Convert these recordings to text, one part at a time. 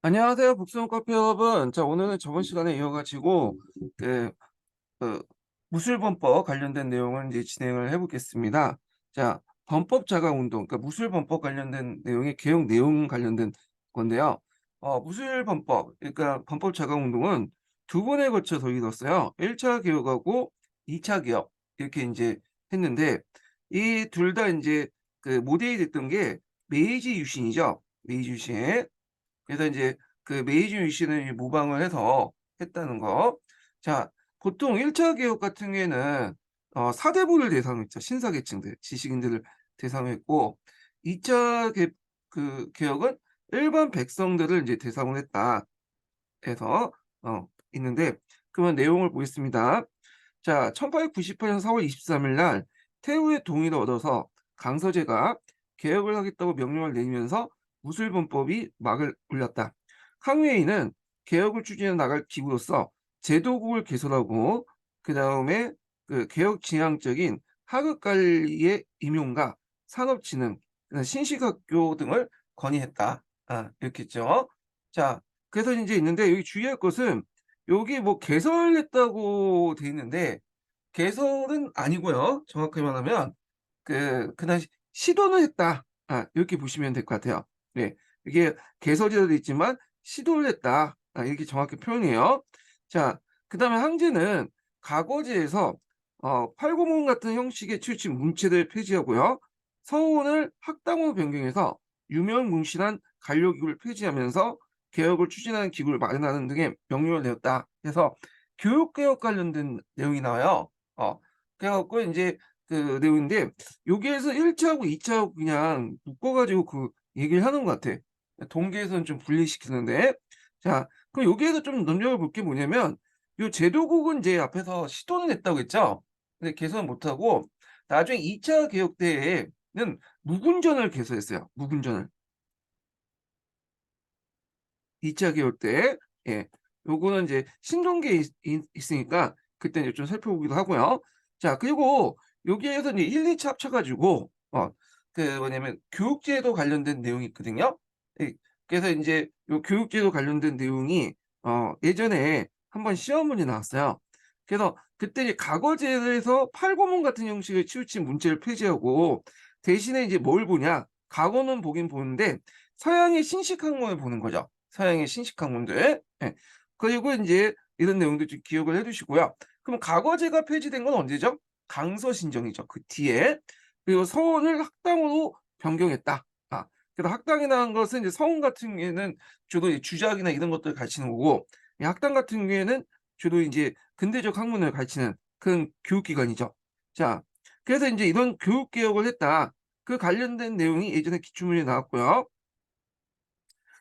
안녕하세요, 북스원 커피 여러분. 자, 오늘은 저번 시간에 이어가지고 그, 그 무술범법 관련된 내용을 이제 진행을 해보겠습니다. 자, 범법 자각 운동, 그러니까 무술범법 관련된 내용의 개혁 내용 관련된 건데요. 무술범법, 그러니까 범법 자각 운동은 두 번에 걸쳐서 이뤘어요. 1차 개혁하고 2차 개혁 이렇게 이제 했는데 이 둘 다 이제 그 모델이 됐던 게 메이지 유신이죠. 메이지 유신. 그래서 이제 그 메이지 유신을 모방을 해서 했다는 거. 자, 보통 1차 개혁 같은 경우에는 사대부를 대상으로 했죠. 신사계층들, 지식인들을 대상으로 했고 2차 개혁은 일반 백성들을 이제 대상으로 했다 해서 있는데 그러면 내용을 보겠습니다. 자, 1898년 4월 23일 날 태후의 동의를 얻어서 강서제가 개혁을 하겠다고 명령을 내리면서 무술범법이 막을 올렸다. 항웨이는 개혁을 추진해 나갈 기구로서 제도국을 개설하고 그 다음에 그 개혁 지향적인 하급관리의 임용과 산업진흥, 신식학교 등을 건의했다. 이렇게 했죠. 자, 그래서 이제 있는데 여기 주의할 것은 여기 뭐 개설했다고 돼 있는데 개설은 아니고요. 정확하게 말하면 그냥 시도는 했다. 이렇게 보시면 될 것 같아요. 네, 이게 개설이라도 돼 있지만 시도를 했다. 이렇게 정확히 표현해요. 자, 그다음에 항제는 과거제에서 팔고문 같은 형식의 출신 문체를 폐지하고요. 서훈을 학당으로 변경해서 유명문신한 관료기구를 폐지하면서 개혁을 추진하는 기구를 마련하는 등의 명령을 내렸다. 그래서 교육개혁 관련된 내용이 나와요. 그래갖고 이제 그 내용인데 여기에서 1차하고 2차하고 그냥 묶어가지고 그 얘기를 하는 것 같아. 동계에서는 좀 분리시키는데. 자, 그럼 여기에서 좀 눈여겨볼 게 뭐냐면 요 제도국은 이제 앞에서 시도는 했다고 했죠. 근데 개선 못하고 나중에 2차 개혁 때에는 무군전을 개설했어요. 무군전을. 2차 개혁 때. 예. 요거는 이제 신종기에 있으니까 그때 이제 좀 살펴보기도 하고요. 자, 그리고 여기에서 이제 1, 2차 합쳐가지고, 그 뭐냐면 교육제도 관련된 내용이 있거든요. 예, 그래서 이제 요 교육제도 관련된 내용이, 예전에 한번 시험 문제 나왔어요. 그래서 그때 이제 과거제에서 팔고문 같은 형식의 치우친 문제를 폐지하고 대신에 이제 뭘 보냐? 과거는 보긴 보는데 서양의 신식 학문을 보는 거죠. 서양의 신식 학문들. 예. 그리고 이제 이런 내용도 좀 기억을 해 두시고요. 그럼 과거제가 폐지된 건 언제죠? 강서신정이죠. 그 뒤에. 그리고 서원을 학당으로 변경했다. 그래서 학당이라는 것은 이제 서원 같은 경우에는 주로 이제 주작이나 이런 것들을 가르치는 거고 이 학당 같은 경우에는 주로 이제 근대적 학문을 가르치는 그런 교육기관이죠. 자, 그래서 이제 이런 교육 개혁을 했다. 그 관련된 내용이 예전에 기출문제에 나왔고요.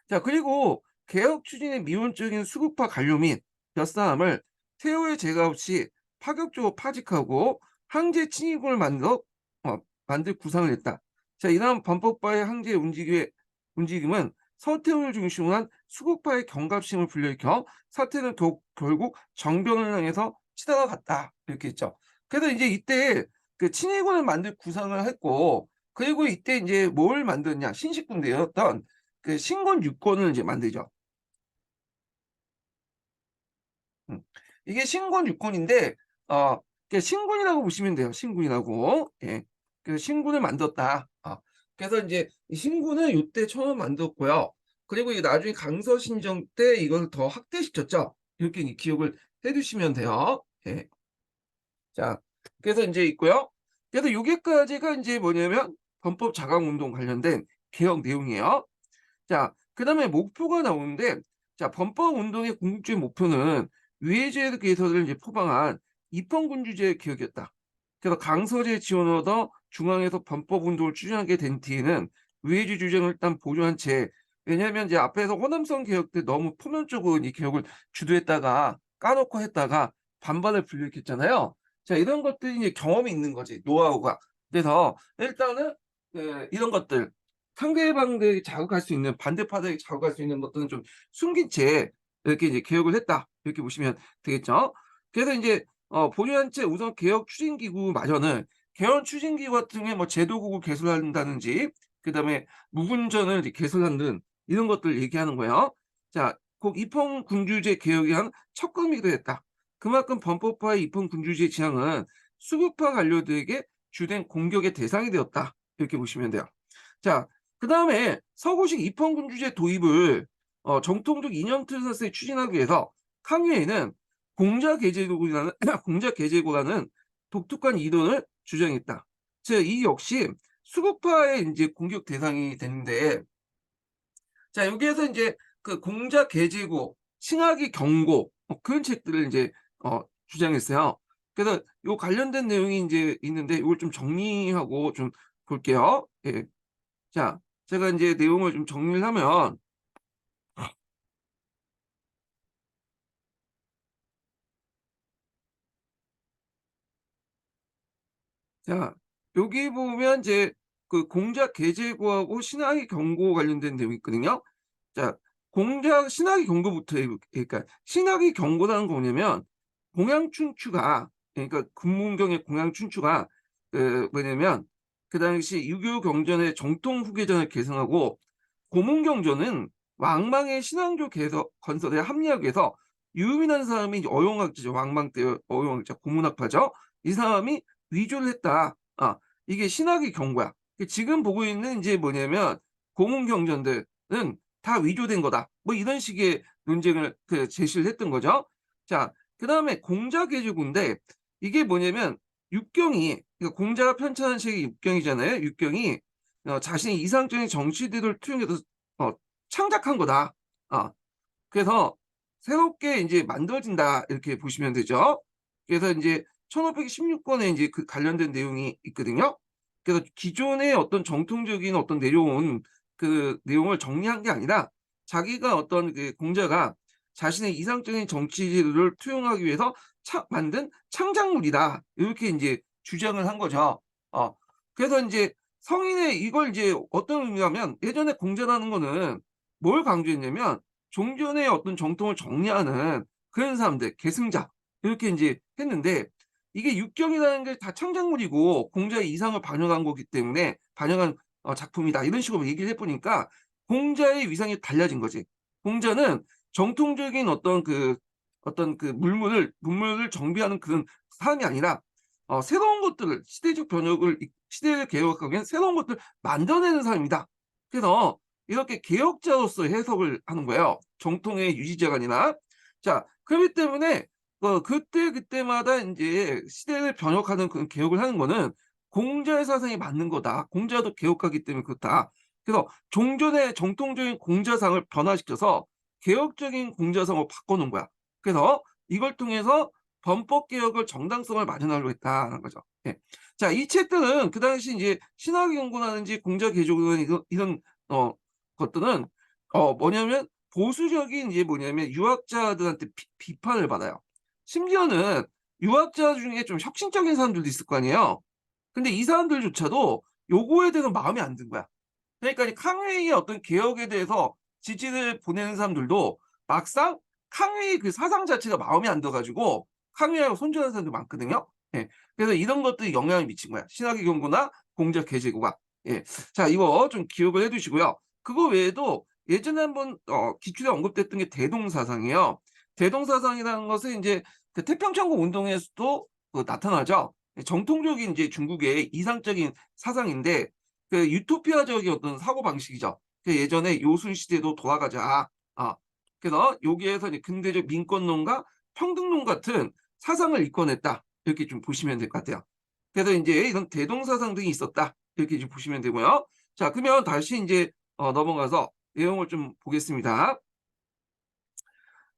자, 그리고 개혁 추진의 미온적인 수급화 관료 및 벼싸움을 태호의 제가 없이 파격적으로 파직하고 항제 침입을 만들 구상을 했다. 자, 이러한 범법과의 항제 움직임은 서태후를 중심으로 한 수급파의 경각심을 불러일으켜 사태는 결국 정변을 향해서 치달아 갔다. 이렇게 했죠. 그래서 이제 이때 그 친일군을 만들 구상을 했고, 그리고 이때 이제 뭘 만들었냐? 신식군대였던 그 신권 유권을 이제 만들죠. 음. 이게 신권 유권인데 신군이라고 보시면 돼요. 신군이라고. 예. 그래서 신군을 만들었다. 그래서 이제 이 신군을 요때 처음 만들었고요. 그리고 이 나중에 강서신정 때 이걸 더 확대시켰죠. 이렇게 이제 기억을 해 두시면 돼요. 예. 자, 그래서 이제 있고요. 그래서 요게까지가 이제 뭐냐면 범법 자강 운동 관련된 개혁 내용이에요. 자, 그다음에 목표가 나오는데 자, 범법 운동의 궁극적인 목표는 위해제 개선을 이제 포방한 입헌군주제 개혁이었다. 그래서 강서제 지원을 얻어 중앙에서 범법 운동을 추진하게 된 뒤에는 위해주 주장을 일단 보류한 채 왜냐하면 이제 앞에서 호남성 개혁 때 너무 포면적으로 이 개혁을 주도했다가 까놓고 했다가 반발을 불러일으켰잖아요. 자, 이런 것들이 이제 경험이 있는 거지, 노하우가. 그래서 일단은 이런 것들 상대방들이 자극할 수 있는 반대파들이 자극할 수 있는 것들은 좀 숨긴 채 이렇게 이제 개혁을 했다. 이렇게 보시면 되겠죠. 그래서 이제 보류한 채 우선 개혁 추진기구 마련을 개헌 추진기구 같은 경우에 뭐 제도국을 개설한다든지 그다음에 무분전을 이제 개설하는 이런 것들 얘기하는 거예요. 자, 곧 입헌군주제 개혁에 한 척금이기도 했다. 그만큼 범법화의 입헌군주제 지향은 수급파 관료들에게 주된 공격의 대상이 되었다. 이렇게 보시면 돼요. 자, 그 다음에 서구식 입헌군주제 도입을 정통적 이념틀서에 추진하기 위해서抗위에는 공자계제고라는 공자계제고라는 독특한 이론을 주장했다. 즉, 이 역시 수급파의 이제 공격 대상이 되는데, 자, 여기에서 이제 그 공자계제고, 칭하기 경고, 그런 책들을 이제 주장했어요. 그래서 요 관련된 내용이 이제 있는데 이걸 좀 정리하고 좀 볼게요. 예. 자, 제가 이제 내용을 좀 정리를 하면, 자, 여기 보면 이제 그 공자 계제고하고 신하의 경고 관련된 내용이 있거든요. 자, 신하의 경고부터 그러니까 신하의 경고라는 거 뭐냐면 공양춘추가, 그러니까 금문경의 공양춘추가 뭐냐면 그 당시 유교 경전의 정통 후계전을 계승하고 고문경전은 왕망의 신앙조 건설에 합리하기 위해서 유민한 사람이 이제 어용학자죠. 왕망 때 어용학자 고문학파죠. 이 사람이 위조를 했다. 이게 신학의 경고야. 지금 보고 있는 이제 뭐냐면 고문경전들은 다 위조된 거다. 뭐 이런 식의 논쟁을 제시를 했던 거죠. 자, 그 다음에 공자계주군데 이게 뭐냐면 육경이, 그러니까 공자가 편찬한 책이 육경이잖아요. 육경이 자신의 이상적인 정치들을 투영해서 창작한 거다. 그래서 새롭게 이제 만들어진다 이렇게 보시면 되죠. 그래서 이제 1516권에 이제 그 관련된 내용이 있거든요. 그래서 기존의 어떤 정통적인 어떤 내려온 그 내용을 정리한 게 아니라 자기가 어떤 그 공자가 자신의 이상적인 정치를 투영하기 위해서 만든 창작물이다. 이렇게 이제 주장을 한 거죠. 그래서 이제 성인의 이걸 이제 어떤 의미냐면 예전에 공자라는 거는 뭘 강조했냐면 종전의 어떤 정통을 정리하는 그런 사람들, 계승자 이렇게 이제 했는데 이게 육경이라는 게 다 창작물이고 공자의 이상을 반영한 거기 때문에 반영한 작품이다 이런 식으로 얘기를 해보니까 공자의 위상이 달라진 거지. 공자는 정통적인 어떤 그 문물을 정비하는 그런 사람이 아니라 새로운 것들을 시대적 변혁을 시대를 개혁하기 위한 새로운 것들을 만들어내는 사람이다. 그래서 이렇게 개혁자로서 해석을 하는 거예요. 정통의 유지자가 아니라. 자, 그렇기 때문에 그때마다 이제 시대를 변혁하는 그런 개혁을 하는 거는 공자의 사상이 맞는 거다. 공자도 개혁하기 때문에 그렇다. 그래서 종전의 정통적인 공자상을 변화시켜서 개혁적인 공자상으로 바꿔놓은 거야. 그래서 이걸 통해서 범법 개혁을 정당성을 마련하려고 했다는 거죠. 예. 자, 이 책들은 그 당시 이제 신학의 연구라든지 공자 개조론 이런 것들은 뭐냐면 보수적인 이제 뭐냐면 유학자들한테 비판을 받아요. 심지어는 유학자 중에 좀 혁신적인 사람들도 있을 거 아니에요. 근데 이 사람들조차도 요거에 대해서 마음에 안 든 거야. 그러니까 이 캉웨이의 어떤 개혁에 대해서 지지를 보내는 사람들도 막상 캉웨이 그 사상 자체가 마음에 안 들어가지고 캉웨이하고 손절하는 사람도 많거든요. 예. 그래서 이런 것들이 영향을 미친 거야. 신학의 경고나 공적 계제고가. 예. 자, 이거 좀 기억을 해두시고요. 그거 외에도 예전에 한번 기출에 언급됐던 게 대동사상이에요. 대동사상이라는 것은 이제 그 태평천국 운동에서도 나타나죠. 정통적인 이제 중국의 이상적인 사상인데 그 유토피아적인 어떤 사고 방식이죠. 그 예전에 요순 시대도 돌아가자. 그래서 여기에서 이제 근대적 민권론과 평등론 같은 사상을 이끌어냈다. 이렇게 좀 보시면 될 것 같아요. 그래서 이제 이런 대동사상 등이 있었다. 이렇게 좀 보시면 되고요. 자, 그러면 다시 이제 넘어가서 내용을 좀 보겠습니다.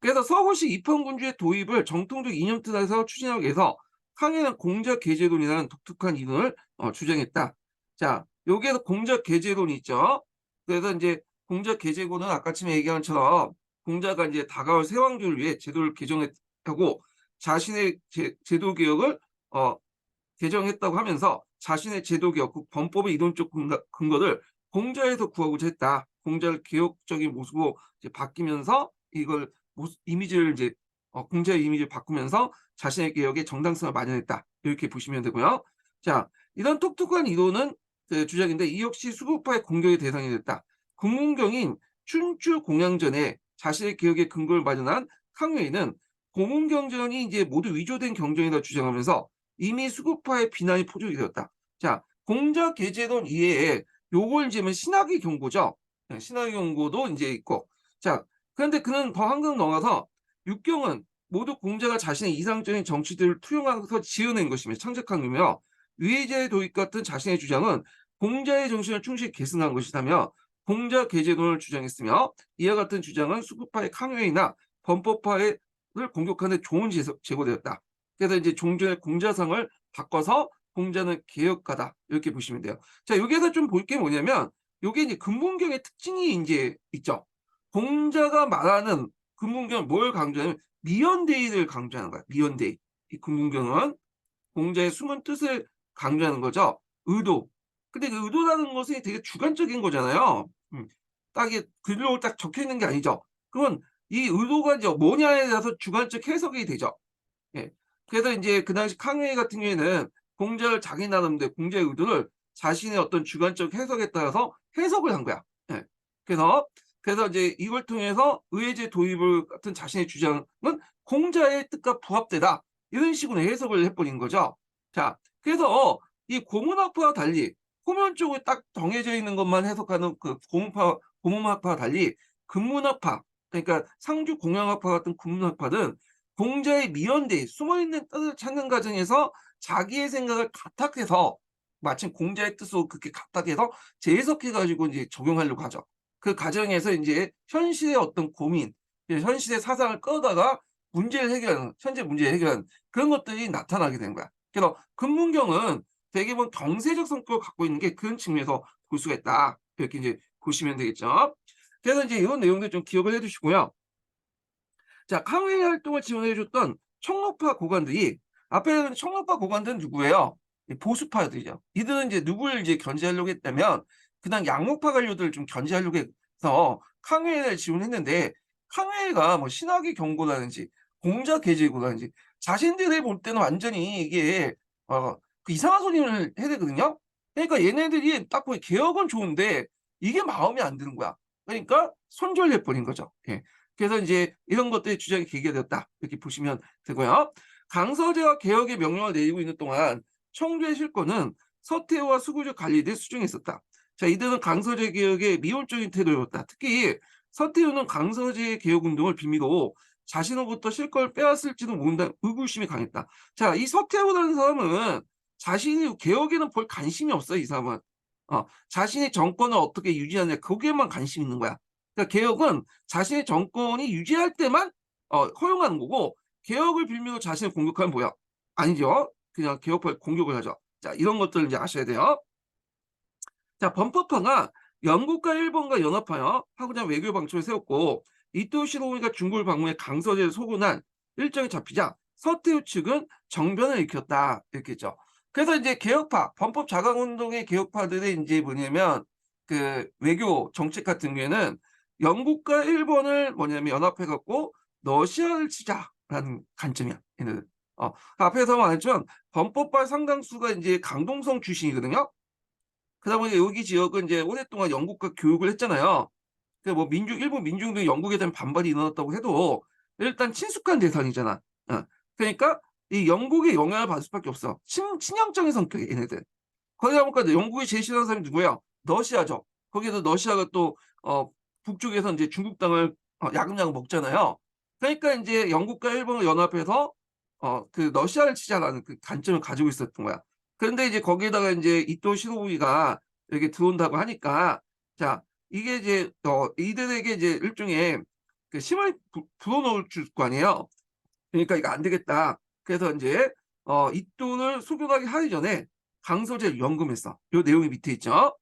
그래서 서구식 입헌군주의 도입을 정통적 이념틀에서 추진하기 위해서 항해는 공자계제론이라는 독특한 이론을 주장했다. 자, 여기에서 공자계제론이 있죠. 그래서 이제 공자계제론은 아까 처음에 얘기한 것처럼 공자가 이제 다가올 새왕조를 위해 제도를 개정했고 자신의 제도 개혁을 개정했다고 하면서 자신의 제도 개혁, 범법의 이론적 근거를 공자에서 구하고자 했다. 공자를 개혁적인 모습으로 이제 바뀌면서 이걸 이미지를 이제 공자의 이미지를 바꾸면서 자신의 개혁의 정당성을 마련했다. 이렇게 보시면 되고요. 자, 이런 독특한 이론은 그 주장인데 이 역시 수급파의 공격의 대상이 됐다. 금문경인 춘추 공양전에 자신의 개혁에 근거를 마련한 캉웨이는 고문 경전이 이제 모두 위조된 경전이다 주장하면서 이미 수구파의 비난이 포착이 되었다. 자, 공자 계제론 이외에 요걸 이제 뭐 신학의 경고죠. 신학의 경고도 이제 있고. 자, 그런데 그는 더 한강 넘어가서 육경은 모두 공자가 자신의 이상적인 정치들을 투영하면서 지어낸 것이며 창작한 것이며 위의제의 도입 같은 자신의 주장은 공자의 정신을 충실히 계승한 것이라며 공자 계제론을 주장했으며 이와 같은 주장은 수구파의 캉웨이나 범법파를 공격하는 데 좋은 제고되었다. 그래서 이제 종전의 공자상을 바꿔서 공자는 개혁가다 이렇게 보시면 돼요. 자, 여기에서 좀 볼 게 뭐냐면 요게 이제 근본경의 특징이 이제 있죠. 공자가 말하는 근본경은 뭘 강조하냐면 미연대의를 강조하는 거야. 미연대의. 이 근본경은 공자의 숨은 뜻을 강조하는 거죠. 의도. 근데 그 의도라는 것이 되게 주관적인 거잖아요. 딱 이게 글로 딱 적혀 있는 게 아니죠. 그러면 이 의도가 이제 뭐냐에 대해서 주관적 해석이 되죠. 예. 그래서 이제 그 당시 캉웨이 같은 경우에는 공자를 자기 나름대로 공자의 의도를 자신의 어떤 주관적 해석에 따라서 해석을 한 거야. 예. 그래서 이제 이걸 통해서 의회제 도입을 같은 자신의 주장은 공자의 뜻과 부합되다. 이런 식으로 해석을 해버린 거죠. 자, 그래서 이 고문학파와 달리 호면쪽에 딱 정해져 있는 것만 해석하는 그 고문학파와 달리 근문학파, 그러니까 상주 공양학파 같은 근문학파는 공자의 미연대의 숨어있는 뜻을 찾는 과정에서 자기의 생각을 각탁해서 마침 공자의 뜻으로 그렇게 각탁해서 재해석해가지고 이제 적용하려고 하죠. 그 과정에서 이제 현실의 어떤 고민, 현실의 사상을 끌어다가 문제를 해결하는, 현재 문제를 해결하는 그런 것들이 나타나게 된 거야. 그래서 근문경은 되게 보면 경세적 성격을 갖고 있는 게 그런 측면에서 볼 수가 있다. 이렇게 이제 보시면 되겠죠. 그래서 이제 이런 내용들 좀 기억을 해두시고요. 자, 캉웨이 활동을 지원해줬던 청록파 고관들이 앞에 청록파 고관들은 누구예요? 보수파들이죠. 이들은 이제 누구를 이제 견제하려고 했다면 그냥 양목파 관료들을 좀 견제하려고 해서 캉웨이를 지원했는데 캉웨이가 뭐 신학의 경고라든지 공자 계제고라든지 자신들이 볼 때는 완전히 이게 그 이상한 소리를 해야 되거든요. 그러니까 얘네들이 딱 보기 개혁은 좋은데 이게 마음에 안 드는 거야. 그러니까 손절해 버린 거죠. 예. 그래서 이제 이런 것들이 주장이 계기가 되었다. 이렇게 보시면 되고요. 강서제가 개혁의 명령을 내리고 있는 동안 청주의 실권은 서태후와 수구주 관리들이 수중에 있었다. 자, 이들은 강서제 개혁에 미온적인 태도였다. 특히 서태후는 강서제 개혁 운동을 빌미로 자신으로부터 실권을 빼앗을지도 모른다는 의구심이 강했다. 자, 이 서태후라는 사람은 자신이 개혁에는 별 관심이 없어요. 이 사람은. 자신의 정권을 어떻게 유지하느냐 거기에만 관심이 있는 거야. 그러니까 개혁은 자신의 정권이 유지할 때만 허용하는 거고 개혁을 빌미로 자신을 공격하면 뭐야? 아니죠. 그냥 개혁파에 공격을 하죠. 자, 이런 것들을 이제 아셔야 돼요. 자, 범퍼파가 영국과 일본과 연합하여 하고자 외교 방침을 세웠고 이토 시로우미가 중국을 방문해 강서제를 소근한 일정이 잡히자 서태후 측은 정변을 일으켰다. 이렇게 했죠. 그래서 이제 개혁파, 범법 자강 운동의 개혁파들의 이제 뭐냐면 그 외교 정책 같은 경우에는 영국과 일본을 뭐냐면 연합해 갖고 러시아를 치자라는 관점이야. 얘네들. 앞에서 말했지만 범법파 상당수가 이제 강동성 출신이거든요. 그러다 보니 여기 지역은 이제 오랫동안 영국과 교육을 했잖아요. 그 뭐 일본 민중들이 영국에 대한 반발이 일어났다고 해도 일단 친숙한 대상이잖아. 그러니까 이 영국의 영향을 받을 수밖에 없어. 친형적인 성격이 얘네들. 그러다 보니까 영국이 제일 싫어하는 사람이 누구예요? 러시아죠. 거기서 러시아가 또 북쪽에서 이제 중국 땅을 야금야금 먹잖아요. 그러니까 이제 영국과 일본을 연합해서 그 러시아를 치자라는 그 관점을 가지고 있었던 거야. 그런데 이제 거기에다가 이제 이토 시로부미가 이렇게 들어온다고 하니까 자, 이게 이제 이들에게 이제 일종의 그 힘을 불어넣을 줄 거 아니에요. 그러니까 이거 안 되겠다. 그래서 이제 이토를 소멸하게 하기 전에 강서제를 연금했어. 요 내용이 밑에 있죠.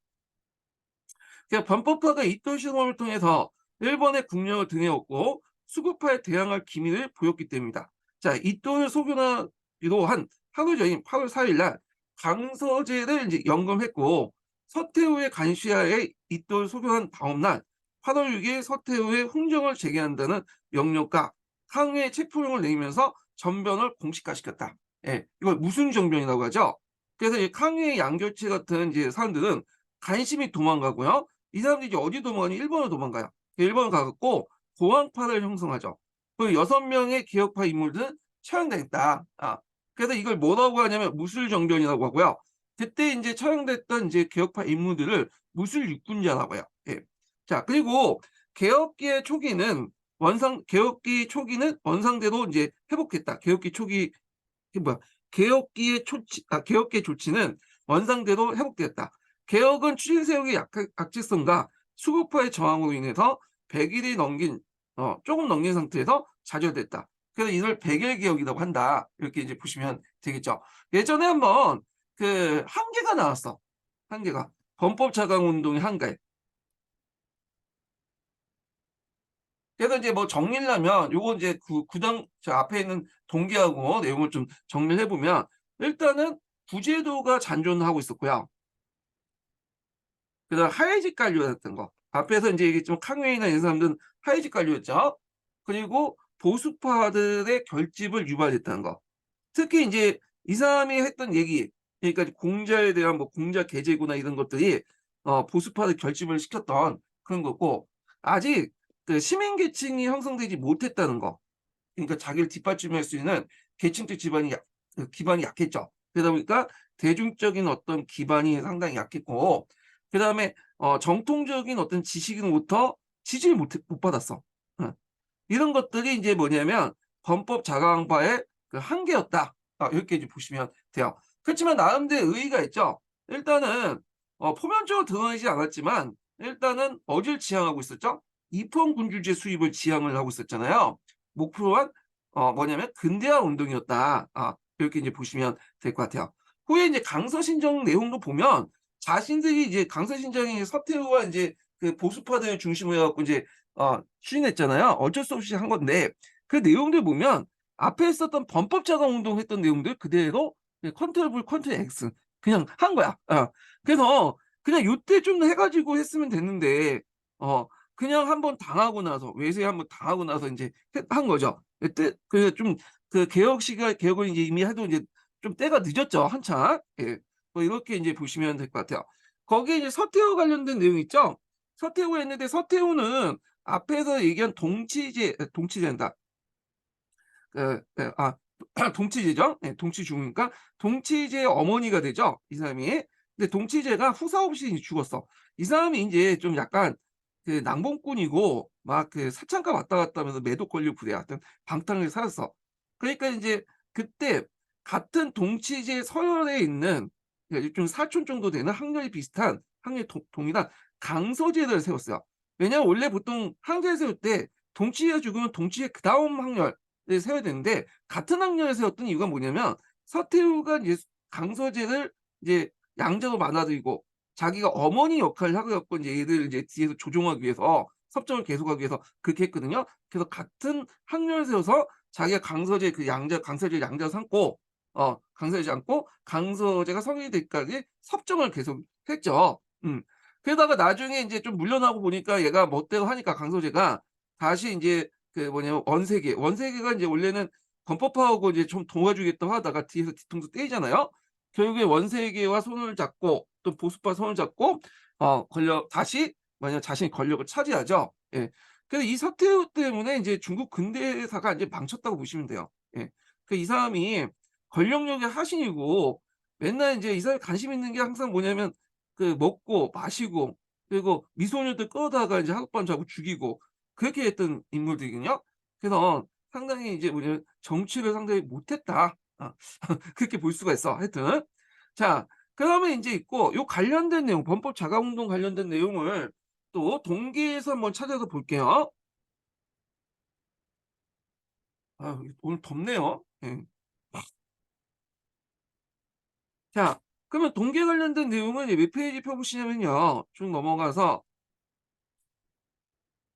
그러니까 범법파가 이토 시로부미를 통해서 일본의 국력을 등에 업고 수구파에 대항할 기미를 보였기 때문이다. 자, 이토를 소멸하기로 한 하루 전인 8월 4일 날 강서제를 이제 연금했고 서태후의 간시하에 이토를 소멸한 다음 날 8월 6일 서태후의 흥정을 재개한다는 명령과 항해 체포령을 내리면서 전변을 공식화시켰다. 예, 이걸 무슨 정변이라고 하죠? 그래서 이 항해 양교체 같은 이제 사람들은 간신히 도망가고요. 이 사람들이 이제 어디 도망가니? 일본으로 도망가요. 일본을 가갖고 보안파를 형성하죠. 그 6명의 개혁파 인물들은 처형당했다. 그래서 이걸 뭐라고 하냐면 무술정변이라고 하고요. 그때 이제 처형됐던 이제 개혁파 인물들을 무술육군자라고 해요. 예. 자, 그리고 개혁기 초기는 원상대로 이제 회복했다. 개혁기 초기 이게 뭐야? 개혁기의 조치는 원상대로 회복되었다. 개혁은 추진세력의 악질성과 수급파의 저항으로 인해서 100일이 조금 넘긴 상태에서 좌절됐다. 그래서 이걸 백일개혁이라고 한다. 이렇게 이제 보시면 되겠죠. 예전에 한번 그 한계가 나왔어. 한계가. 범법 자강 운동의 한계. 그래서 이제 뭐 정리를 하면 요거 이제 저 앞에 있는 동기하고 내용을 좀 정리를 해보면 일단은 구제도가 잔존하고 있었고요. 그다음 하회직 관료였던 거. 앞에서 이제 얘기했지만 캉웨이나 이런 사람들은 하회직 관료였죠. 그리고 보수파들의 결집을 유발했다는 거. 특히 이제 이 사람이 했던 얘기, 그러니까 공자에 대한 뭐 공자 계제구나 이런 것들이 보수파들 결집을 시켰던 그런 거고 아직 그 시민 계층이 형성되지 못했다는 거. 그러니까 자기를 뒷받침할 수 있는 계층적 기반이 약했죠. 그러다 보니까 대중적인 어떤 기반이 상당히 약했고, 그 다음에 정통적인 어떤 지식인으로부터 지지를 못 받았어. 어. 이런 것들이 이제 뭐냐면 범법 자강파의 그 한계였다. 이렇게 이제 보시면 돼요. 그렇지만 나름대로 의의가 있죠. 일단은 표면적으로 드러내지 않았지만 일단은 어딜 지향하고 있었죠? 입헌군주제 수입을 지향을 하고 있었잖아요. 목표한 뭐냐면 근대화 운동이었다. 이렇게 이제 보시면 될 것 같아요. 후에 이제 강서신정 내용도 보면 자신들이 이제 강서신정이 서태후와 이제 그 보수파들 중심으로 해갖고 이제 추진했잖아요. 어쩔 수 없이 한 건데 그 내용들 보면 앞에 있었던 범법 자강 운동했던 내용들 그대로 컨트롤 V 컨트롤 X 그냥 한 거야. 그래서 그냥 요때 좀 해가지고 했으면 됐는데 그냥 한번 당하고 나서 외세에 한번 당하고 나서 이제 한 거죠. 그때 그좀그 개혁을 이제 이미 해도 이제 좀 때가 늦었죠. 한참. 예. 뭐 이렇게 이제 보시면 될 것 같아요. 거기에 이제 서태후 관련된 내용 있죠. 서태후가 했는데 서태후는 앞에서 얘기한 동치제한다. 동치제죠. 예, 동치중이니까 동치제의 어머니가 되죠. 이 사람이. 근데 동치제가 후사 없이 죽었어. 이 사람이 이제 좀 약간 그 낭봉꾼이고 막 그 사창가 왔다 갔다 하면서 매독 권력 부대 하여튼 방탕을 살았어. 그러니까 이제 그때 같은 동치제 서열에 있는 그러니까 좀 사촌 정도 되는 학년이 비슷한 학년이 동일한 강서제를 세웠어요. 왜냐하면 원래 보통 항제를 세울 때 동치제가 죽으면 동치제 그 다음 학년을 세워야 되는데 같은 학년을 세웠던 이유가 뭐냐면 서태후가 이제 강서제를 이제 양자로 받아들이고 자기가 어머니 역할을 하고 갖고 이제 얘들 이제 뒤에서 조종하기 위해서 섭정을 계속하기 위해서 그렇게 했거든요. 그래서 같은 학년을 세워서 자기가 강서제 양자 삼고 강서제 않고 강서제가 성인이 되기까지 섭정을 계속 했죠. 그러다가 나중에 이제 좀 물러나고 보니까 얘가 멋대로 하니까 강서제가 다시 이제 그 뭐냐면 원세계가 이제 원래는 범법화하고 이제 좀 도와주겠다 하다가 뒤에서 뒤통수 때리잖아요. 결국에 원세계와 손을 잡고 또 보수파 손을 잡고 다시 만약 자신이 권력을 차지하죠. 예. 그래서 이 서태후 때문에 이제 중국 근대사가 이제 망쳤다고 보시면 돼요. 예. 그 이 사람이 권력력의 하신이고 맨날 이제 이 사람이 관심 있는 게 항상 뭐냐면 그 먹고 마시고 그리고 미소녀들 끌어다가 이제 하룻밤 자고 죽이고 그렇게 했던 인물들이거든요. 그래서 상당히 이제 뭐냐면 정치를 상당히 못했다. 그렇게 볼 수가 있어. 하여튼. 자, 그다음에 인제 있고 요 관련된 내용 범법 자가운동 관련된 내용을 또 동기에서 한번 찾아서 볼게요. 오늘 덥네요. 예. 자, 그러면 동기 관련된 내용은 이제 몇 페이지 펴 보시냐면요. 쭉 넘어가서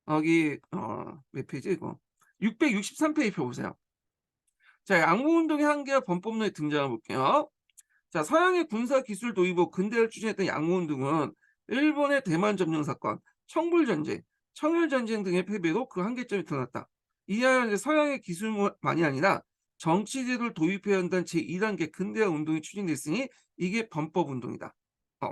여기 몇 페이지 이거? 663 페이지 펴 보세요. 자, 양모운동의 한계와 범법론의 등장을 볼게요. 자, 서양의 군사 기술 도입으로 근대를 추진했던 양모운동은 일본의 대만 점령 사건, 청불전쟁, 청일전쟁 등의 패배로 그 한계점이 드러났다. 이하여 이제 서양의 기술만이 아니라 정치 제도를 도입해야 한다는 제2단계 근대화 운동이 추진됐으니 이게 범법운동이다.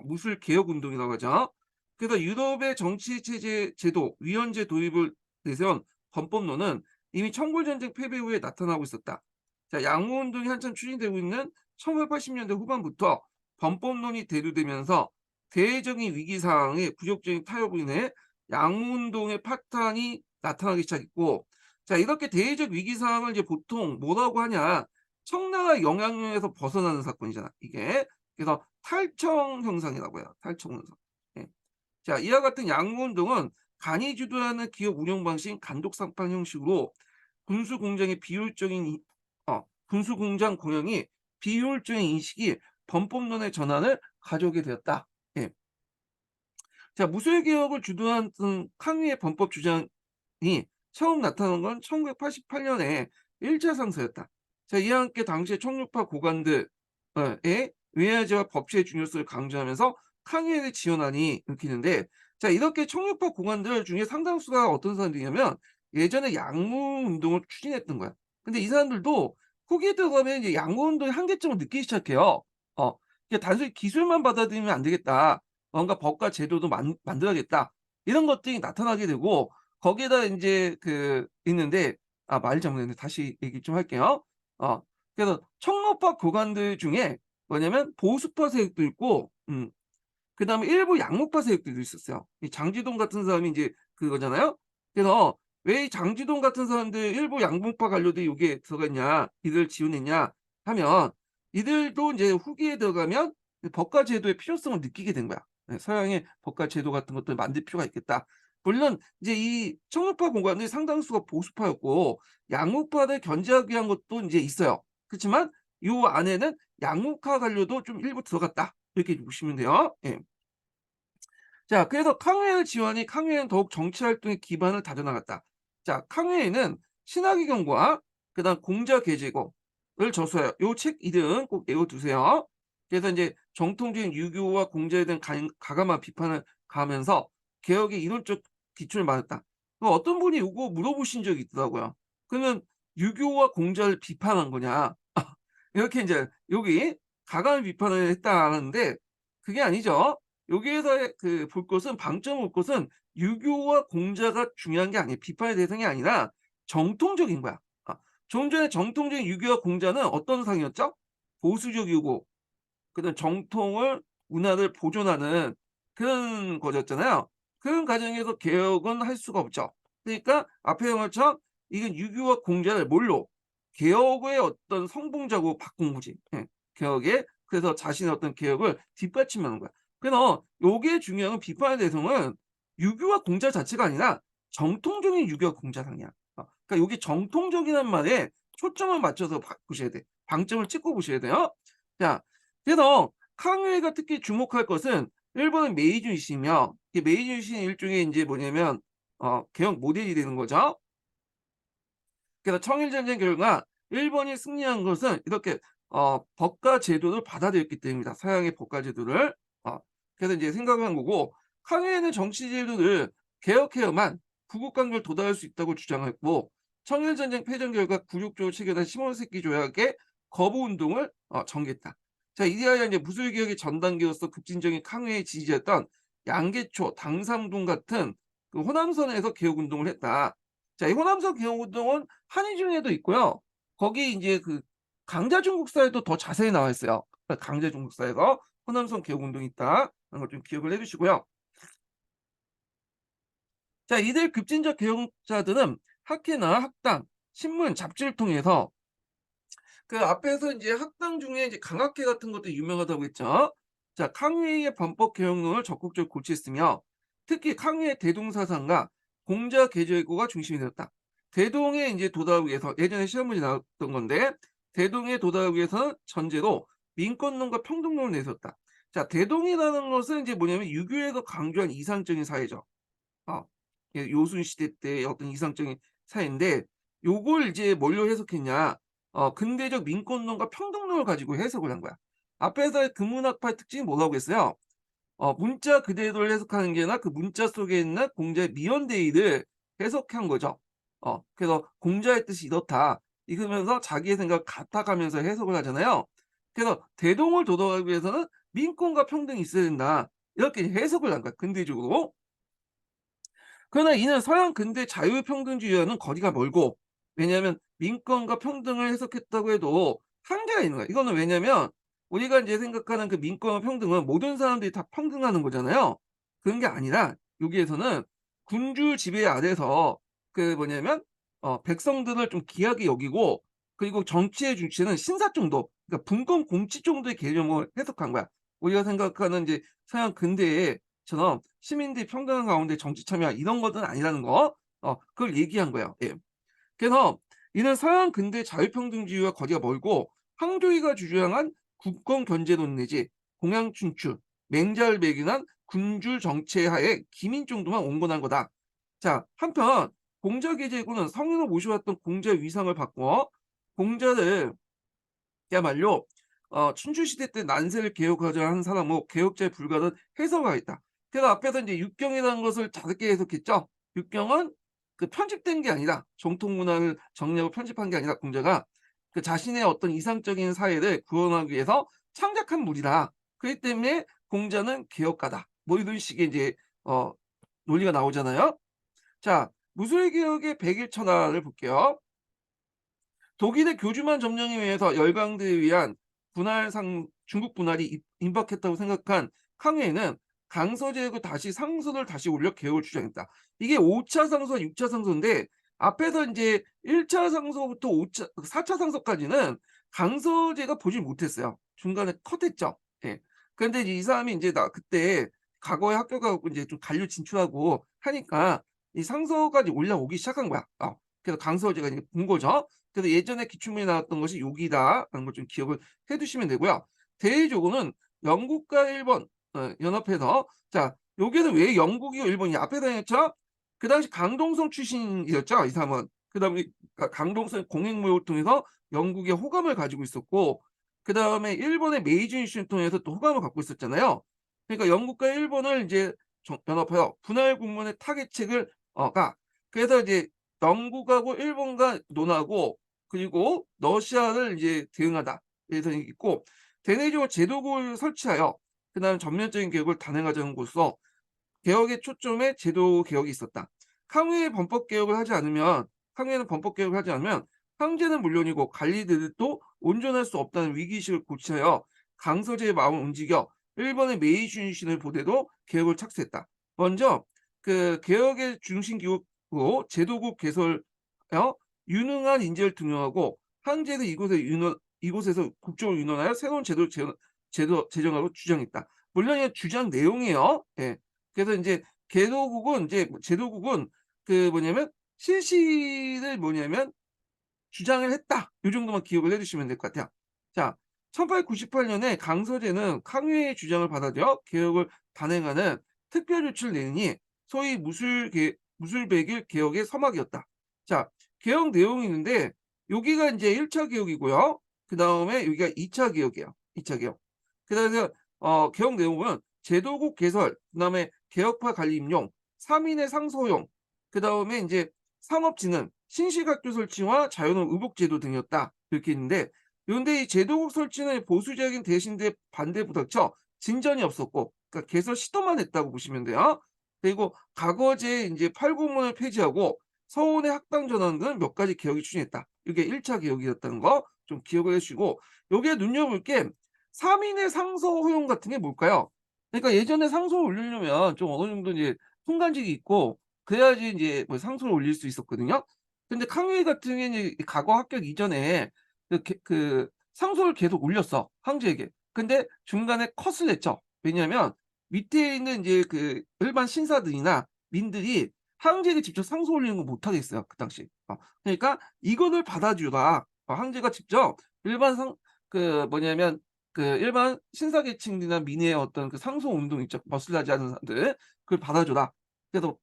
무술 개혁 운동이라고 하죠. 그래서 유럽의 정치 체제 제도 위원제 도입을 내세운 범법론은 이미 청골전쟁 패배 후에 나타나고 있었다. 자, 양무운동이 한참 추진되고 있는 1980년대 후반부터 범법론이 대두되면서 대외적인 위기 상황에 부정적인 타협으로 인해 양무운동의 파탄이 나타나기 시작했고, 자, 이렇게 대외적 위기 상황을 이제 보통 뭐라고 하냐? 청량한 영향력에서 벗어나는 사건이잖아, 이게. 그래서 탈청 현상이라고 해요. 탈청 현상. 예. 자, 이와 같은 양무운동은 간이 주도하는 기업 운영 방식 간독상판 형식으로 군수 공장의 비효율적인 군수 공장 공영이 비효율적인 인식이 범법론의 전환을 가져오게 되었다. 예. 자, 무술 개혁을 주도한抗위의 범법 주장이 처음 나타난 건 1988년에 1차 상서였다. 자, 이와 함께 당시의 청룡파 고관들의 외화제와 법치의 중요성을 강조하면서抗위를 지원하니 읽히는데, 자, 이렇게 청룡파 고관들 중에 상당수가 어떤 사람들이냐면 예전에 양무 운동을 추진했던 거야. 근데 이 사람들도 후기에 들어가면 이제 양무 운동의 한계점을 느끼기 시작해요. 이게 단순히 기술만 받아들이면 안 되겠다. 뭔가 법과 제도도 만들어야겠다. 이런 것들이 나타나게 되고, 거기에다 인제 있는데, 말 잘못했네. 다시 얘기 좀 할게요. 그래서 청로파 교관들 중에 뭐냐면 보수파 세력도 있고, 그다음에 일부 양목파 세력들도 있었어요. 이 장지동 같은 사람이 인제 그거잖아요. 그래서 왜 이 장지동 같은 사람들 일부 양목파 관료들이 여기에 들어가 있냐, 이들을 지원했냐 하면, 이들도 인제 후기에 들어가면 그 법과 제도의 필요성을 느끼게 된 거야. 예, 서양의 법과 제도 같은 것들을 만들 필요가 있겠다. 물론 이제 이 청룡파 공관의 상당수가 보수파였고 양목파를 견제하기 위한 것도 인제 있어요. 그렇지만 요 안에는 양목파 관료도 좀 일부 들어갔다, 이렇게 보시면 돼요. 예. 자, 그래서抗외의 지원이抗외에는 더욱 정치 활동의 기반을 다져나갔다. 자,抗외에는 신학의 경과, 그다음 공자 계제고를 저서요. 요 책 이름 꼭 외워두세요. 그래서 이제 정통적인 유교와 공자에 대한 가감한 비판을 가하면서 개혁의 이론적 기초를 말했다. 어떤 분이 요거 물어보신 적이 있더라고요. 그러면 유교와 공자를 비판한 거냐? 이렇게 이제 여기 가감한 비판을 했다는데 그게 아니죠. 여기에서 볼 것은 방점을 볼 것은 유교와 공자가 중요한 게 아니에요. 비판의 대상이 아니라 정통적인 거야. 좀 전에 정통적인 유교와 공자는 어떤 상이었죠? 보수적이고 그다음 정통을 문화를 보존하는 그런 거였잖아요. 그런 과정에서 개혁은 할 수가 없죠. 그러니까 앞에 한 것처럼 이건 유교와 공자를 뭘로? 개혁의 어떤 성봉자고 바꾼 거지. 예. 개혁에 그래서 자신의 어떤 개혁을 뒷받침하는 거야. 그래서 요게 중요한 비판의 대상은 유교와 공자 자체가 아니라 정통적인 유교와 공자상이야. 그러니까 요게 정통적이라는 말에 초점을 맞춰서 보셔야 돼. 방점을 찍고 보셔야 돼요. 자, 그래서 캉웨이가 특히 주목할 것은 일본은 메이지 유신이며, 이 메이지 유신이 일종의 인제 뭐냐면 개혁 모델이 되는 거죠. 그래서 청일 전쟁 결과 일본이 승리한 것은 이렇게 법과 제도를 받아들였기 때문이다. 서양의 법과 제도를. 그래서 인제 생각을 한 거고, 캉웨이는 정치 제도를 개혁해야만 구국 간격을 도달할 수 있다고 주장했고, 청일 전쟁 패전 결과 굴욕적으로 체결한 시모노세키 조약의 거부 운동을 전개했다. 자, 이리하여 이제 무술 개혁의 전 단계로서 급진적인 캉웨이의 지지였던 양계초, 당삼동 같은 그 호남선에서 개혁 운동을 했다. 자, 이 호남선 개혁 운동은 한의중에도 있고요. 거기 인제 강자중국사에도 더 자세히 나와 있어요. 강자중국사에서 호남선 개혁 운동이 있다라는 걸 좀 기억을 해 두시고요. 자, 이들 급진적 개혁자들은 학회나 학당, 신문, 잡지를 통해서 그 앞에서 인제 학당 중에 이제 강학회 같은 것도 유명하다고 했죠. 자, 캉웨이의 범법 개혁론을 적극적으로 고취했으며 특히 캉웨이의 대동사상과 공자 계절고가 중심이 되었다. 대동에 인제 도달하기 위해서 예전에 시험 문제 나왔던 건데, 대동에 도달하기 위해서는 전제로 민권론과 평등론을 내세웠다. 자, 대동이라는 것은 인제 뭐냐면 유교에서 강조한 이상적인 사회죠. 어. 요순 시대 때의 어떤 이상적인 사회인데, 요걸 이제 뭘로 해석했냐. 근대적 민권론과 평등론을 가지고 해석을 한 거야. 앞에서의 금문학파의 특징이 뭐라고 했어요? 문자 그대로를 해석하는 게 아니라 그 문자 속에 있는 공자의 미연대의를 해석한 거죠. 그래서 "공자의 뜻이 이렇다." 이러면서 자기의 생각을 같아가면서 해석을 하잖아요. 그래서 "대동을 도달하기 위해서는 민권과 평등이 있어야 된다." 이렇게 해석을 한 거야, 근대적으로. 그러나 이는 서양 근대 자유평등주의와는 거리가 멀고, 왜냐하면 민권과 평등을 해석했다고 해도 한계가 있는 거야. 이거는 왜냐면 우리가 이제 생각하는 그 민권과 평등은 모든 사람들이 다 평등하는 거잖아요. 그런 게 아니라 여기에서는 군주 지배 아래서 그 뭐냐면 백성들을 좀 귀하게 여기고, 그리고 정치의 주체는 신사 정도, 그러니까 분권 공치 정도의 개념을 해석한 거야. 우리가 생각하는 이제 서양 근대에처럼 시민들이 평등한 가운데 정치 참여 이런 것은 아니라는 거, 그걸 얘기한 거예요. 예. 그래서 이는 서양 근대 자유평등주의와 거리가 멀고 황교익가 주장한 국권 견제론 내지 공양 춘추, 맹자를 배경한 군주 정체 하에 기민 정도만 온건한 거다. 자, 한편 공자계제구는 성인을 모셔왔던 공자 위상을 바꿔 공자를 야말로 춘추시대 때 난세를 개혁하자 한 사람은 개혁자에 불과한 해석가 있다. 그래서 앞에서 이제 육경이라는 것을 다르게 해석했죠. 육경은 그 편집된 게 아니라 정통 문화를 정리하고 편집한 게 아니라 공자가 그 자신의 어떤 이상적인 사회를 구현하기 위해서 창작한 물이다. 그렇기 때문에 공자는 개혁가다. 뭐 이런 식의 이제 어 논리가 나오잖아요. 자, 무술개혁의 백일천하를 볼게요. 독일의 교주만 점령에 의해서 열강대에 의한 중국 분할이 임박했다고 생각한 캉웨이는 강서제국을 다시 상소를 다시 올려 개혁을 주장했다. 이게 5차 상소와 6차 상소인데 앞에서 이제 1차 상소부터 4차 상소까지는 강서제가 보지 못했어요. 중간에 컷했죠. 예. 그런데 이 사람이 이제 그때 과거에 합격하고 이제 좀 관료 진출하고 하니까 이 상소까지 올라오기 시작한 거야. 그래서 강서제가 이제 본 거죠. 그래서 예전에 기출문에 나왔던 것이 여기다라는 걸 좀 기억을 해 두시면 되고요. 대외적으로는 영국과 일본 연합해서, 자, 여기는 왜 영국이고 일본이 앞에서 했죠? 그 당시 강동성 출신이었죠, 이 사람은. 그다음에 강동성 공익무역을 통해서 영국의 호감을 가지고 있었고, 그다음에 일본의 메이지 유신을 통해서 또 호감을 갖고 있었잖아요. 그러니까 영국과 일본을 이제 연합해서 분할 국문의 타개책을 그래서 이제 영국하고 일본과 논하고, 그리고 러시아를 이제 대응하다. 그래서 있고, 대내적으로 제도국을 설치하여 그다음 전면적인 개혁을 단행하자는 것으로 개혁의 초점에 제도 개혁이 있었다. 캉웨이의 범법 개혁을 하지 않으면 캉웨이는 범법 개혁을 하지 않으면 황제는 물론이고 관리들도 온전할 수 없다는 위기의식을 고치하여 강서제의 마음을 움직여 일본의 메이지 유신을 보내도 개혁을 착수했다. 먼저 그 개혁의 중심 기구로 제도국 개설하여 유능한 인재를 등용하고 황제는 이곳에서 국정을 윤원하여 새로운 제도 제정하고 주장했다. 물론 이 주장 내용이에요. 예. 그래서 인제 제도국은 그 뭐냐면 실시를 뭐냐면 주장을 했다. 요 정도만 기억을 해 두시면 될 것 같아요. 자, 1898년에 강서제는 캉웨이의 주장을 받아들여 개혁을 단행하는 특별조치를 내리니 소위 무술백일 개혁의 서막이었다. 자, 개혁 내용이 있는데 여기가 인제 1차 개혁이고요. 그다음에 여기가 2차 개혁이에요. 2차 개혁. 그래서 개혁 내용은 제도국 개설, 그다음에 개혁파 관리 임용, 3인의 상소 허용, 그다음에 인제 상업진흥, 신식학교 설치와 자연원 의복제도 등이었다. 이렇게 있는데, 그런데 이 제도국 설치는 보수적인 대신들의 반대에 부닥쳐 진전이 없었고, 그러니까 개설 시도만 했다고 보시면 돼요. 그리고 과거제 이제 팔고문을 폐지하고 서원의 학당 전환 등 몇 가지 개혁이 추진했다. 이게 1차 개혁이었다는 거 좀 기억을 해 주시고, 여기에 눈여볼 게 3인의 상소 허용 같은 게 뭘까요? 그러니까 예전에 상소를 올리려면 좀 어느 정도 이제 통관직이 있고 그래야지 인제 뭐 상소를 올릴 수 있었거든요. 근데 캉웨이 같은 경우에는 이 과거 합격 이전에 상소를 계속 올렸어, 황제에게. 근데 중간에 컷을 냈죠. 왜냐하면 밑에 있는 인제 그 일반 신사들이나 민들이 황제에게 직접 상소 올리는 거 못 하겠어요, 그 당시. 그러니까 "이거를 받아주라." 황제가 직접 일반 상 그 뭐냐면 일반 신사 계층이나 민의의 어떤 그 상소 운동 있죠. 머슬하지 않은 사람들. 그걸 받아줘라. 그래서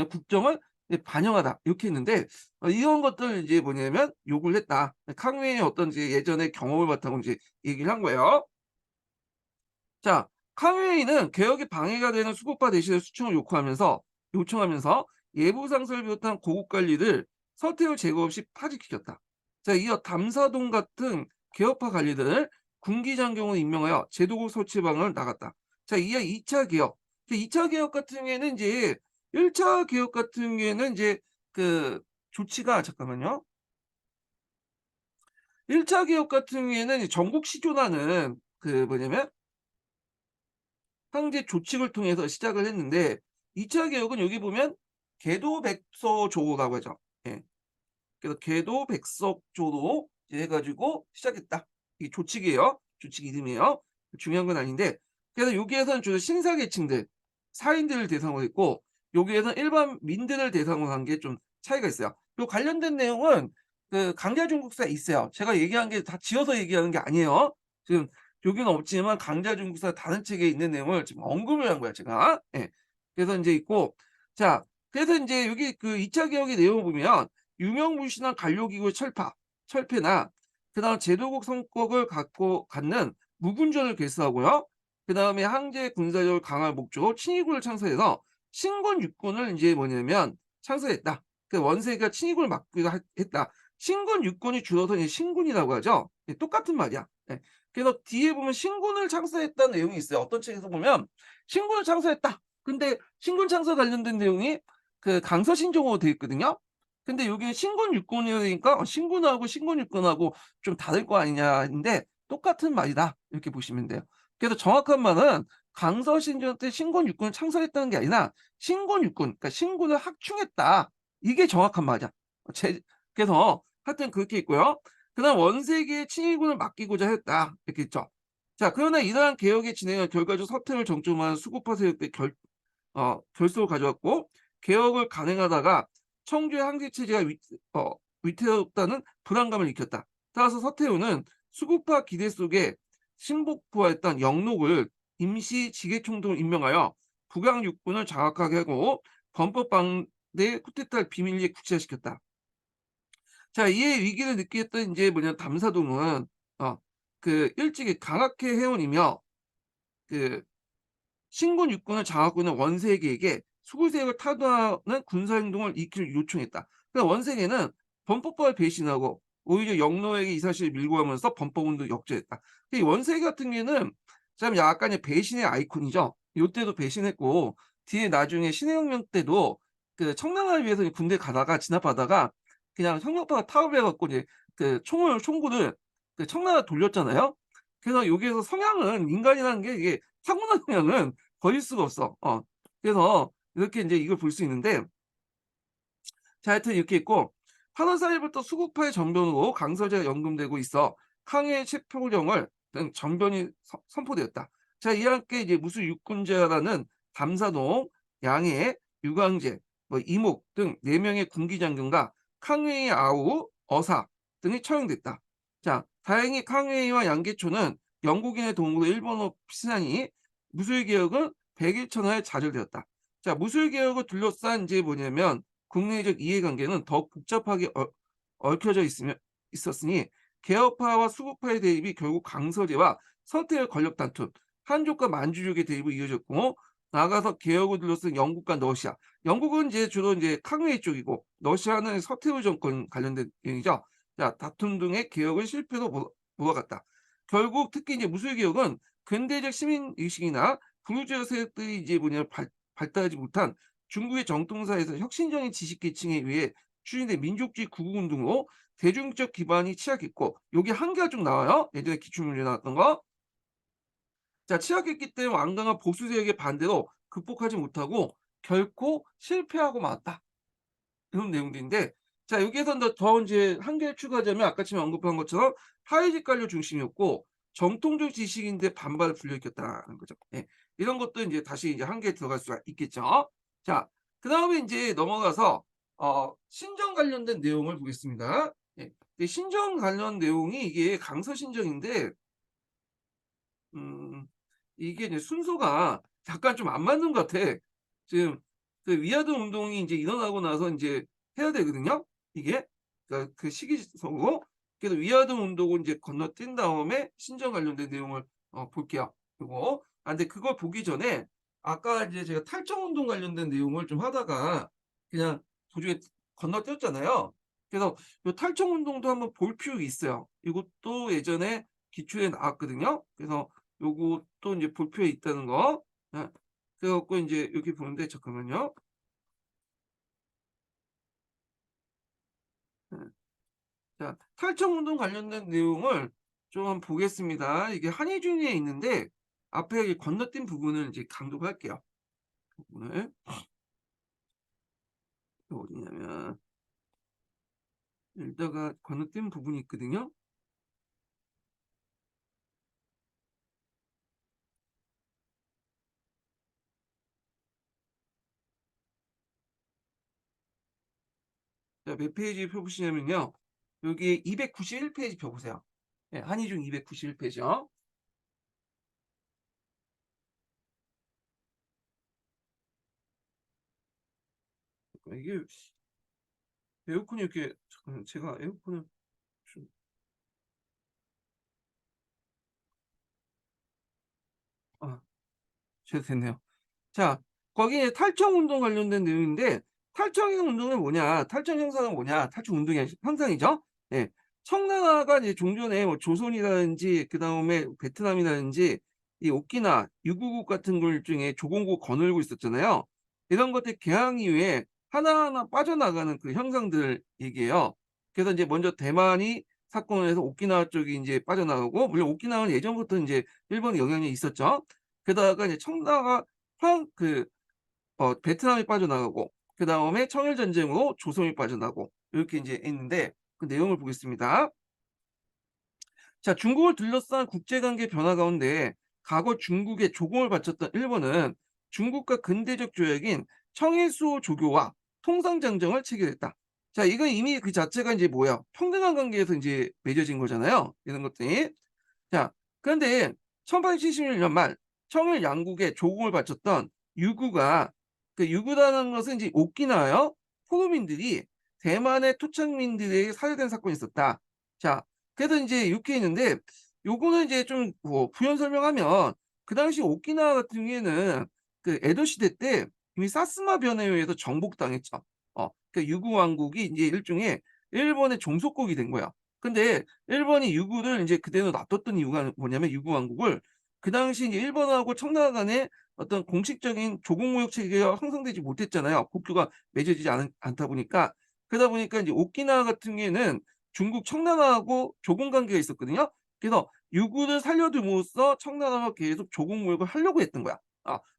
국정을 반영하다. 이렇게 했는데 이런 것들 이제 뭐냐면 요구를 했다. 캉웨이의 어떤 이제 예전의 경험을 바탕으로 이제 얘기를 한 거예요. 자, 캉웨이는 개혁에 방해가 되는 수국파 대신에 수청을 요청하면서 예부 상서를 비롯한 고급 관리를 서태후 제거 없이 파직시켰다. 자, 이어 담사동 같은 개혁파 관리들을 군기장경으로 임명하여 제도국 설치 방안을 나갔다. 자, 이어 2차 개혁. 2차 개혁 같은 경우에는 이제 1차 개혁 같은 경우에는 이제 그 조치가 잠깐만요. 1차 개혁 같은 경우에는 이 전국 시조라는 그 뭐냐면 황제 조칙을 통해서 시작을 했는데 2차 개혁은 여기 보면 계도백서조라고 하죠. 예. 그래서 계도백석조로 이제 해 가지고 시작했다. 이게 조칙이에요. 조칙 이름이에요. 중요한 건 아닌데 그래서 여기에서는 주로 신사계층들, 사인들을 대상으로 했고 여기에서는 일반 민들을 대상으로 한 게 좀 차이가 있어요. 요 관련된 내용은 그 강자중국사에 있어요. 제가 얘기한 게 다 지어서 얘기하는 게 아니에요. 지금 여기는 없지만 강자중국사 다른 책에 있는 내용을 지금 언급을 한 거야 제가. 예. 그래서 인제 있고 자 그래서 인제 여기 그 2차 개혁의 내용을 보면 유명무실한 관료기구의 철폐나 그다음 제도국 성격을 갖는 무군주를 결성하고요. 그다음에 항제 군사력을 강화할 목적으로 친위군을 창설해서 신군 육군을 인제 뭐냐면 창설했다. 그 원세가 친위군을 막기도 했다. 신군 육군이 줄어서 이제 신군이라고 하죠. 예 똑같은 말이야. 예. 그래서 뒤에 보면 신군을 창설했다는 내용이 있어요. 어떤 책에서 보면 신군을 창설했다. 근데 신군 창설 관련된 내용이 그 강서신정으로 되어 있거든요. 근데 여기는 신군 육군이니까 신군하고 신군 육군하고 좀 다를 거 아니냐인데 똑같은 말이다. 이렇게 보시면 돼요. 그래서 정확한 말은 강서신전 때 신군 육군을 창설했다는 게 아니라 신군 육군, 그러니까 신군을 확충했다. 이게 정확한 말이야. 제 그래서 하여튼 그렇게 있고요. 그다음 원세계의 친위군을 맡기고자 했다. 이렇게 있죠. 자 그러나 이러한 개혁의 진행은 결과적 서태를 정점으로 한 수구파 세력의 결속을 가져왔고 개혁을 간행하다가 청주의 항쟁 체제가 위태롭다는 불안감을 일으켰다. 따라서 서태후는 수구파 기대 속에 신복부화했던 영록을 임시 지계총독을 임명하여 북양 육군을 장악하게 하고 범법 방대 쿠데타를 비밀리에 구체화시켰다. 자 이에 위기를 느끼했던 인제 뭐냐 담사동은 일찍이 강학회 회원이며 그 신군 육군을 장악하고 있는 원세계에게 수구세력을 타도하는 군사행동을 익히를 요청했다. 그러니까 원세계는 범법과를 배신하고 오히려 영로에게 이 사실을 밀고 하면서 범법운동을 역주했다. 이 원세계 같은 경우에는 참 약간의 배신의 아이콘이죠. 요때도 배신했고 뒤에 나중에 신해혁명 때도 그 청나라를 위해서 군대 가다가 진압하다가 그냥 혁명파가 타협해 갖고 이제 그 총구를 그 청나라 돌렸잖아요. 그래서 여기에서 성향은 인간이라는 게 이게 타고난 성향은 버릴 수가 없어. 그래서 이렇게 인제 이걸 볼 수 있는데 자 하여튼 이렇게 있고 8월 4 일부터 수국파의 전변으로 강서제가 연금되고 있어 항해의 체포령을 등 전변이 선포되었다. 자 이와 함께 이제 무술 육군제라는 담사동, 양해, 유광재, 뭐 이목 등 4 명의 군기 장군과 캉웨이 아우, 어사 등이 처형됐다. 자 다행히 캉웨이와 양계초는 영국인의 도움으로 일본어 피신하니 무술 개혁은 100일 천하에 좌절되었다. 자 무술 개혁을 둘러싼 인제 뭐냐면 국내적 이해관계는 더욱 복잡하게 얽혀져 있었으니 개혁파와 수구파의 대립이 결국 강서제와 서태의 권력 다툼, 한족과 만주족의 대립으로 이어졌고 나아가서 개혁을 둘러싼 영국과 러시아. 영국은 이제 주로 이제 캉웨이 쪽이고 러시아는 서태후 정권 관련된 내용이죠. 자 다툼 등의 개혁은 실패로 몰아갔다. 결국 특히 이제 무술 개혁은 근대적 시민 의식이나 부르주아 세력들이 이제 뭐냐 발달하지 못한 중국의 정통사에서 혁신적인 지식계층에 의해 추진된 민족주의 구국운동으로 대중적 기반이 취약했고 여기 한계가 좀 나와요. 예전에 기출문제 나왔던 거. 자 취약했기 때문에 완강한 보수 세력의 반대로 극복하지 못하고 결코 실패하고 말았다. 이런 내용들인데 자 여기에서 더 인제 한계를 추가하자면 아까 지금 언급한 것처럼 사회적 관료 중심이었고 정통적 지식인들의 반발을 불러일으켰다는 거죠. 예. 이런 것도 인제 다시 이제 한계에 들어갈 수가 있겠죠. 자 그다음에 인제 넘어가서 신정 관련된 내용을 보겠습니다. 예. 이 신정 관련 내용이 이게 강서신정인데 음 이게 이제 순서가 약간 좀 안 맞는 것 같아. 지금 그 위아드 운동이 인제 일어나고 나서 인제 해야 되거든요 이게. 그러니까 그 시기적으로. 그래서 위아드 운동을 인제 건너뛴 다음에 신정 관련된 내용을 볼게요 요거. 근데 그걸 보기 전에 아까 이제 제가 탈청 운동 관련된 내용을 좀 하다가 그냥 도중에 건너뛰었잖아요. 그래서 요 탈청 운동도 한번 볼 필요가 있어요. 이것도 예전에 기출에 나왔거든요. 그래서 요것도 인제 볼 필요가 있다는 거. 예. 그래 갖고 인제 여기 보는데 잠깐만요. 자, 탈청운동 관련된 내용을 좀 한번 보겠습니다. 이게 한희준에 있는데 앞에 이 건너뛴 부분을 이제 강조할게요. 부분을 어디냐면 여기다가 건너뛴 부분이 있거든요. 자, 몇 페이지 펴보시냐면요. 여기 291페이지 펴보세요. 예, 한희중 291페이지요. 이게 에어컨이 이렇게 잠깐만 제가 에어컨을 좀 아, 제가 됐네요. 자, 거기에 탈청 운동 관련된 내용인데 탈청 운동은 뭐냐? 탈청 형상은 뭐냐? 탈청 운동의 형상이죠. 예. 청나라가 이제 종전에 뭐 조선이라든지 그다음에 베트남이라든지 이 오키나 유구국 같은 걸 중에 조공국 거느리고 있었잖아요. 이런 것들 개항 이후에 하나하나 빠져나가는 그 형상들 얘기예요. 그래서 이제 먼저 대만이 사건을 해서 오키나와 쪽이 이제 빠져나가고 물론 오키나와는 예전부터 이제 일본의 영향이 있었죠. 게다가 이제 청나라가 베트남이 빠져나가고 그다음에 청일 전쟁으로 조선이 빠져나가고 이렇게 이제 있는데 그 내용을 보겠습니다. 자, 중국을 둘러싼 국제관계 변화 가운데 과거 중국에 조공을 바쳤던 일본은 중국과 근대적 조약인 청일수호 조교와 통상장정을 체결했다. 자, 이건 이미 그 자체가 이제 뭐야? 평등한 관계에서 이제 맺어진 거잖아요. 이런 것들이. 자, 그런데 1871년 말 청일 양국에 조공을 바쳤던 유구가 그 유구라는 것은 이제 오키나와요. 포로민들이 대만의 토착민들에게 살해된 사건이 있었다. 자, 그래서 이제 이렇게 있는데 요거는 이제 좀 뭐 부연 설명하면 그 당시 오키나와 같은 경우에는 그 에도 시대 때 이미 사스마 변에 의해서 정복당했죠. 그 유구 왕국이 이제 일종의 일본의 종속국이 된 거야. 근데 일본이 유구를 이제 그대로 놔뒀던 이유가 뭐냐면 유구 왕국을 그 당시 이제 일본하고 청나라 간의 어떤 공식적인 조공무역 체계가 형성되지 못했잖아요. 국교가 맺어지지 않다 보니까 그러다 보니까 이제 오키나와 같은 경우에는 중국 청나라하고 조공 관계가 있었거든요. 그래서 유구를 살려둠으로써 청나라가 계속 조공무역을 하려고 했던 거야.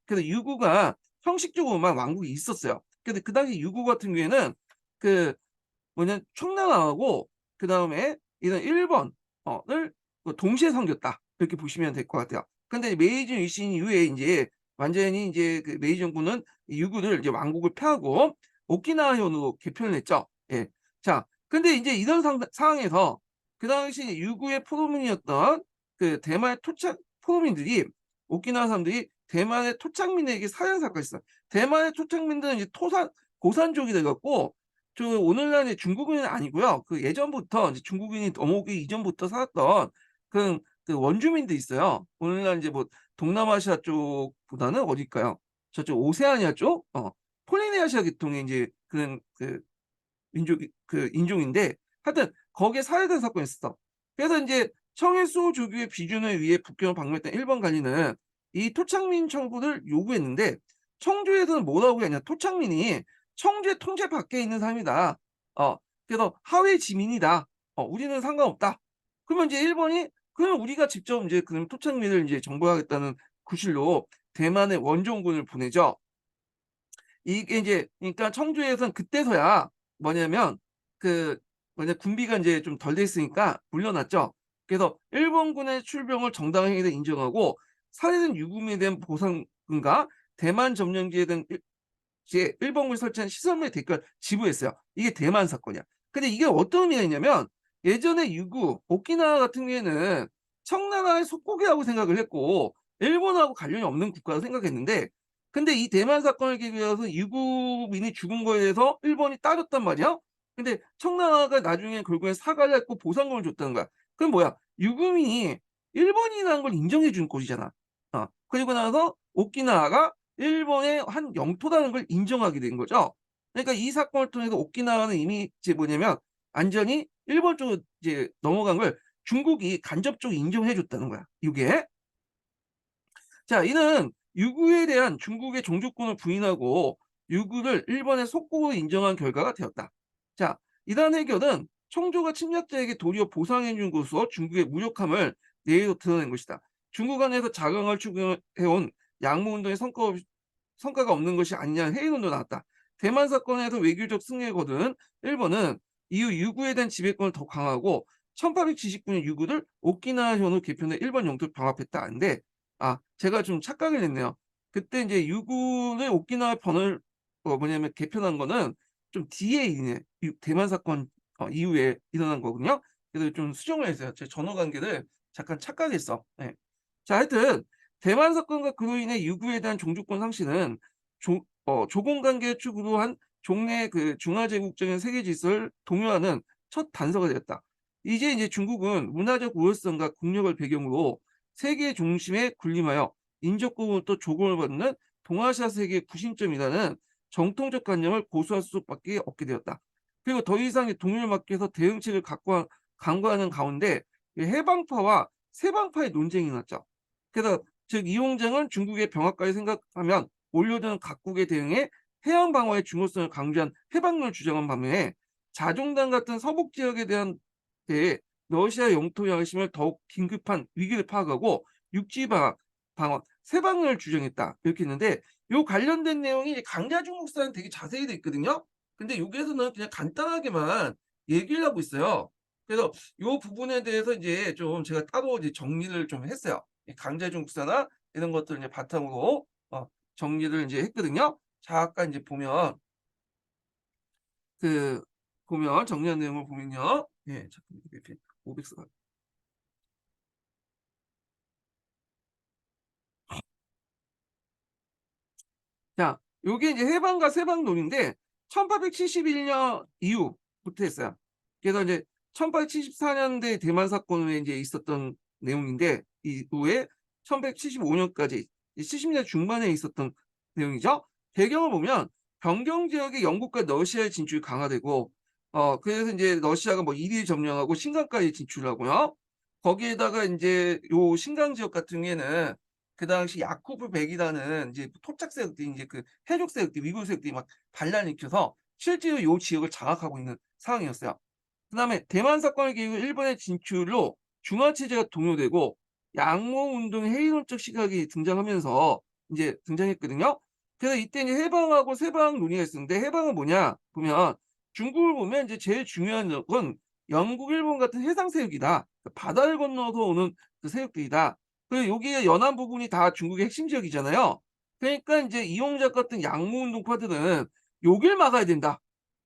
그래서 유구가 형식적으로만 왕국이 있었어요. 근데 그 당시 유구 같은 경우에는 그 뭐냐 청나라하고 그다음에 이런 일본을 동시에 섬겼다. 이렇게 보시면 될 것 같아요. 근데 메이지 유신 이후에 이제 완전히 이제 그 메이지 정부는 유구를 이제 왕국을 폐하고 오키나와현으로 개편을 했죠. 예. 자, 근데 이제 이런 상황에서 그 당시 유구의 포로민이었던 그 대만의 토착 포로민들이 오키나와 사람들이 대만의 토착민에게 살해 사건이 있어요. 대만의 토착민들은 이제 고산족이 돼갖고 저 오늘날 이제 중국인은 아니고요. 그 예전부터 이제 중국인이 넘어오기 이전부터 살았던 그 원주민도 있어요. 오늘날 이제 뭐 동남아시아 쪽보다는 어딜까요? 저쪽 오세아니아 쪽? 폴리네시아 계통의 이제 그런 그 인종인데 하여튼 거기에 살해된 사건이 있었어. 그래서 이제 청일수호 조교의 비준을 위해 북경을 방문했던 일본 관리는 이 토착민 청구를 요구했는데 청주에서는 뭐라고 했냐? 토착민이 청주의 통제 밖에 있는 사람이다. 그래서 하위 지민이다. 우리는 상관없다. 그러면 이제 일본이 그럼 우리가 직접 이제 그럼 토착민을 이제 정벌하겠다는 구실로 대만의 원종군을 보내죠. 이게 이제 그러니까 청주에서는 그때서야 뭐냐면 그 군비가 이제 좀 덜 돼 있으니까 물러났죠. 그래서 일본군의 출병을 정당 행위로 인정하고 살해된 유구민에 대한 보상금과 대만 점령지에 대한 일본군이 설치한 시설물의 대가를 지불했어요. 이게 대만 사건이야. 근데 이게 어떤 의미가 있냐면 예전에 유구, 오키나와 같은 경우에는 청나라의 속국이라고 생각을 했고 일본하고 관련이 없는 국가라고 생각했는데 근데 이 대만 사건을 계기로 해서 유구민이 죽은 거에 대해서 일본이 따졌단 말이야. 근데 청나라가 나중에 결국에 사과를 했고 보상금을 줬다는 거야. 그럼 뭐야? 유구민이 일본이라는 걸 인정해 준 꼴이잖아. 그리고 나서 오키나와가 일본의 한 영토라는 걸 인정하게 된 거죠. 그러니까 이 사건을 통해서 오키나와는 이미 이제 뭐냐면 완전히 일본 쪽으로 이제 넘어간 걸 중국이 간접적으로 인정해 줬다는 거야. 이게. 자, 이는 유구에 대한 중국의 종주권을 부인하고 유구를 일본의 속국으로 인정한 결과가 되었다. 자, 이러한 해결은 청조가 침략자에게 도리어 보상해준 것으로 중국의 무력함을 내에서 드러낸 것이다. 중국 안에서 자강을 추구해온 양무운동의 성과가 없는 것이 아니냐는 회의론도 나왔다. 대만 사건에서 외교적 승리를 거둔 일본은 이후 유구에 대한 지배권을 더 강화하고 1879년 유구를 오키나와현으로 개편해 일본 영토를 병합했다는데, 제가 좀 착각을 했네요. 그때 이제 유구를 오키나와 편을 뭐냐면 개편한 거는 좀 뒤에 있는 대만 사건 이후에 일어난 거거든요. 그래서 좀 수정을 했어요. 제 전후 관계를 잠깐 착각했어. 예. 자, 하여튼 대만 사건과 그로 인해 유구에 대한 종주권 상실은 조공 관계를 축으로 한 종래 그 중화제국적인 세계 질서를 동요하는 첫 단서가 되었다. 이제 중국은 문화적 우월성과 국력을 배경으로 세계 중심에 군림하여 인접국으로부터 조공을 받는 동아시아 세계의 구심점이라는 정통적 관념을 고수할 수밖에 없게 되었다. 그리고 더 이상 동요를 막기 위해서 대응책을 강구하는 가운데 해방파와 세방파의 논쟁이 났죠. 그래서 즉 이홍장은 중국의 병합까지 생각하면 몰려드는 각국에 대응해 해양 방어의 중요성을 강조한 해방론을 주장한 반면에 자중당 같은 서북 지역에 대한 러시아 영토 양심을 더욱 긴급한 위기를 파악하고 육지 방어, 세방을 주장했다. 이렇게 했는데 요 관련된 내용이 강자중국사는 되게 자세히 돼 있거든요. 근데 여기에서는 그냥 간단하게만 얘기를 하고 있어요. 그래서 요 부분에 대해서 이제 좀 제가 따로 이제 정리를 좀 했어요. 강자중국사나 이런 것들 이제 바탕으로 정리를 이제 했거든요. 자, 아까 이제 그 보면 정리한 내용을 보면요. 예, 잠깐 500사. 자, 요게 이제 해방과 세방론인데 1871년 이후부터 했어요. 그래서 이제 1874년대 대만 사건 후에 이제 있었던 내용인데 이후에 1875년까지 70년대 중반에 있었던 내용이죠. 배경을 보면 변경 지역의 영국과 러시아의 진출이 강화되고 그래서 이제 러시아가 뭐 이리 점령하고 신강까지 진출하고요. 거기에다가 이제 요 신강 지역 같은 경우에는 그 당시 야쿠브 백이라는 이제 토착 세력들이 이제 그 해족 세력들, 위구 세력들이 막 반란을 일으켜서 실제로 요 지역을 장악하고 있는 상황이었어요. 그다음에 대만 사건을 계기로 일본의 진출로 중화 체제가 동요되고 양모 운동의 해이론적 시각이 등장하면서 이제 등장했거든요. 그래서 이때 이제 해방하고 세방 논의가 있었는데 해방은 뭐냐 보면 중국을 보면 이제 제일 중요한 건 영국, 일본 같은 해상 세력이다. 바다를 건너서 오는 그 세력들이다. 그리고 여기에 연안 부분이 다 중국의 핵심 지역이잖아요. 그러니까 이제 이용작 같은 양모 운동파들은 요길 막아야 된다.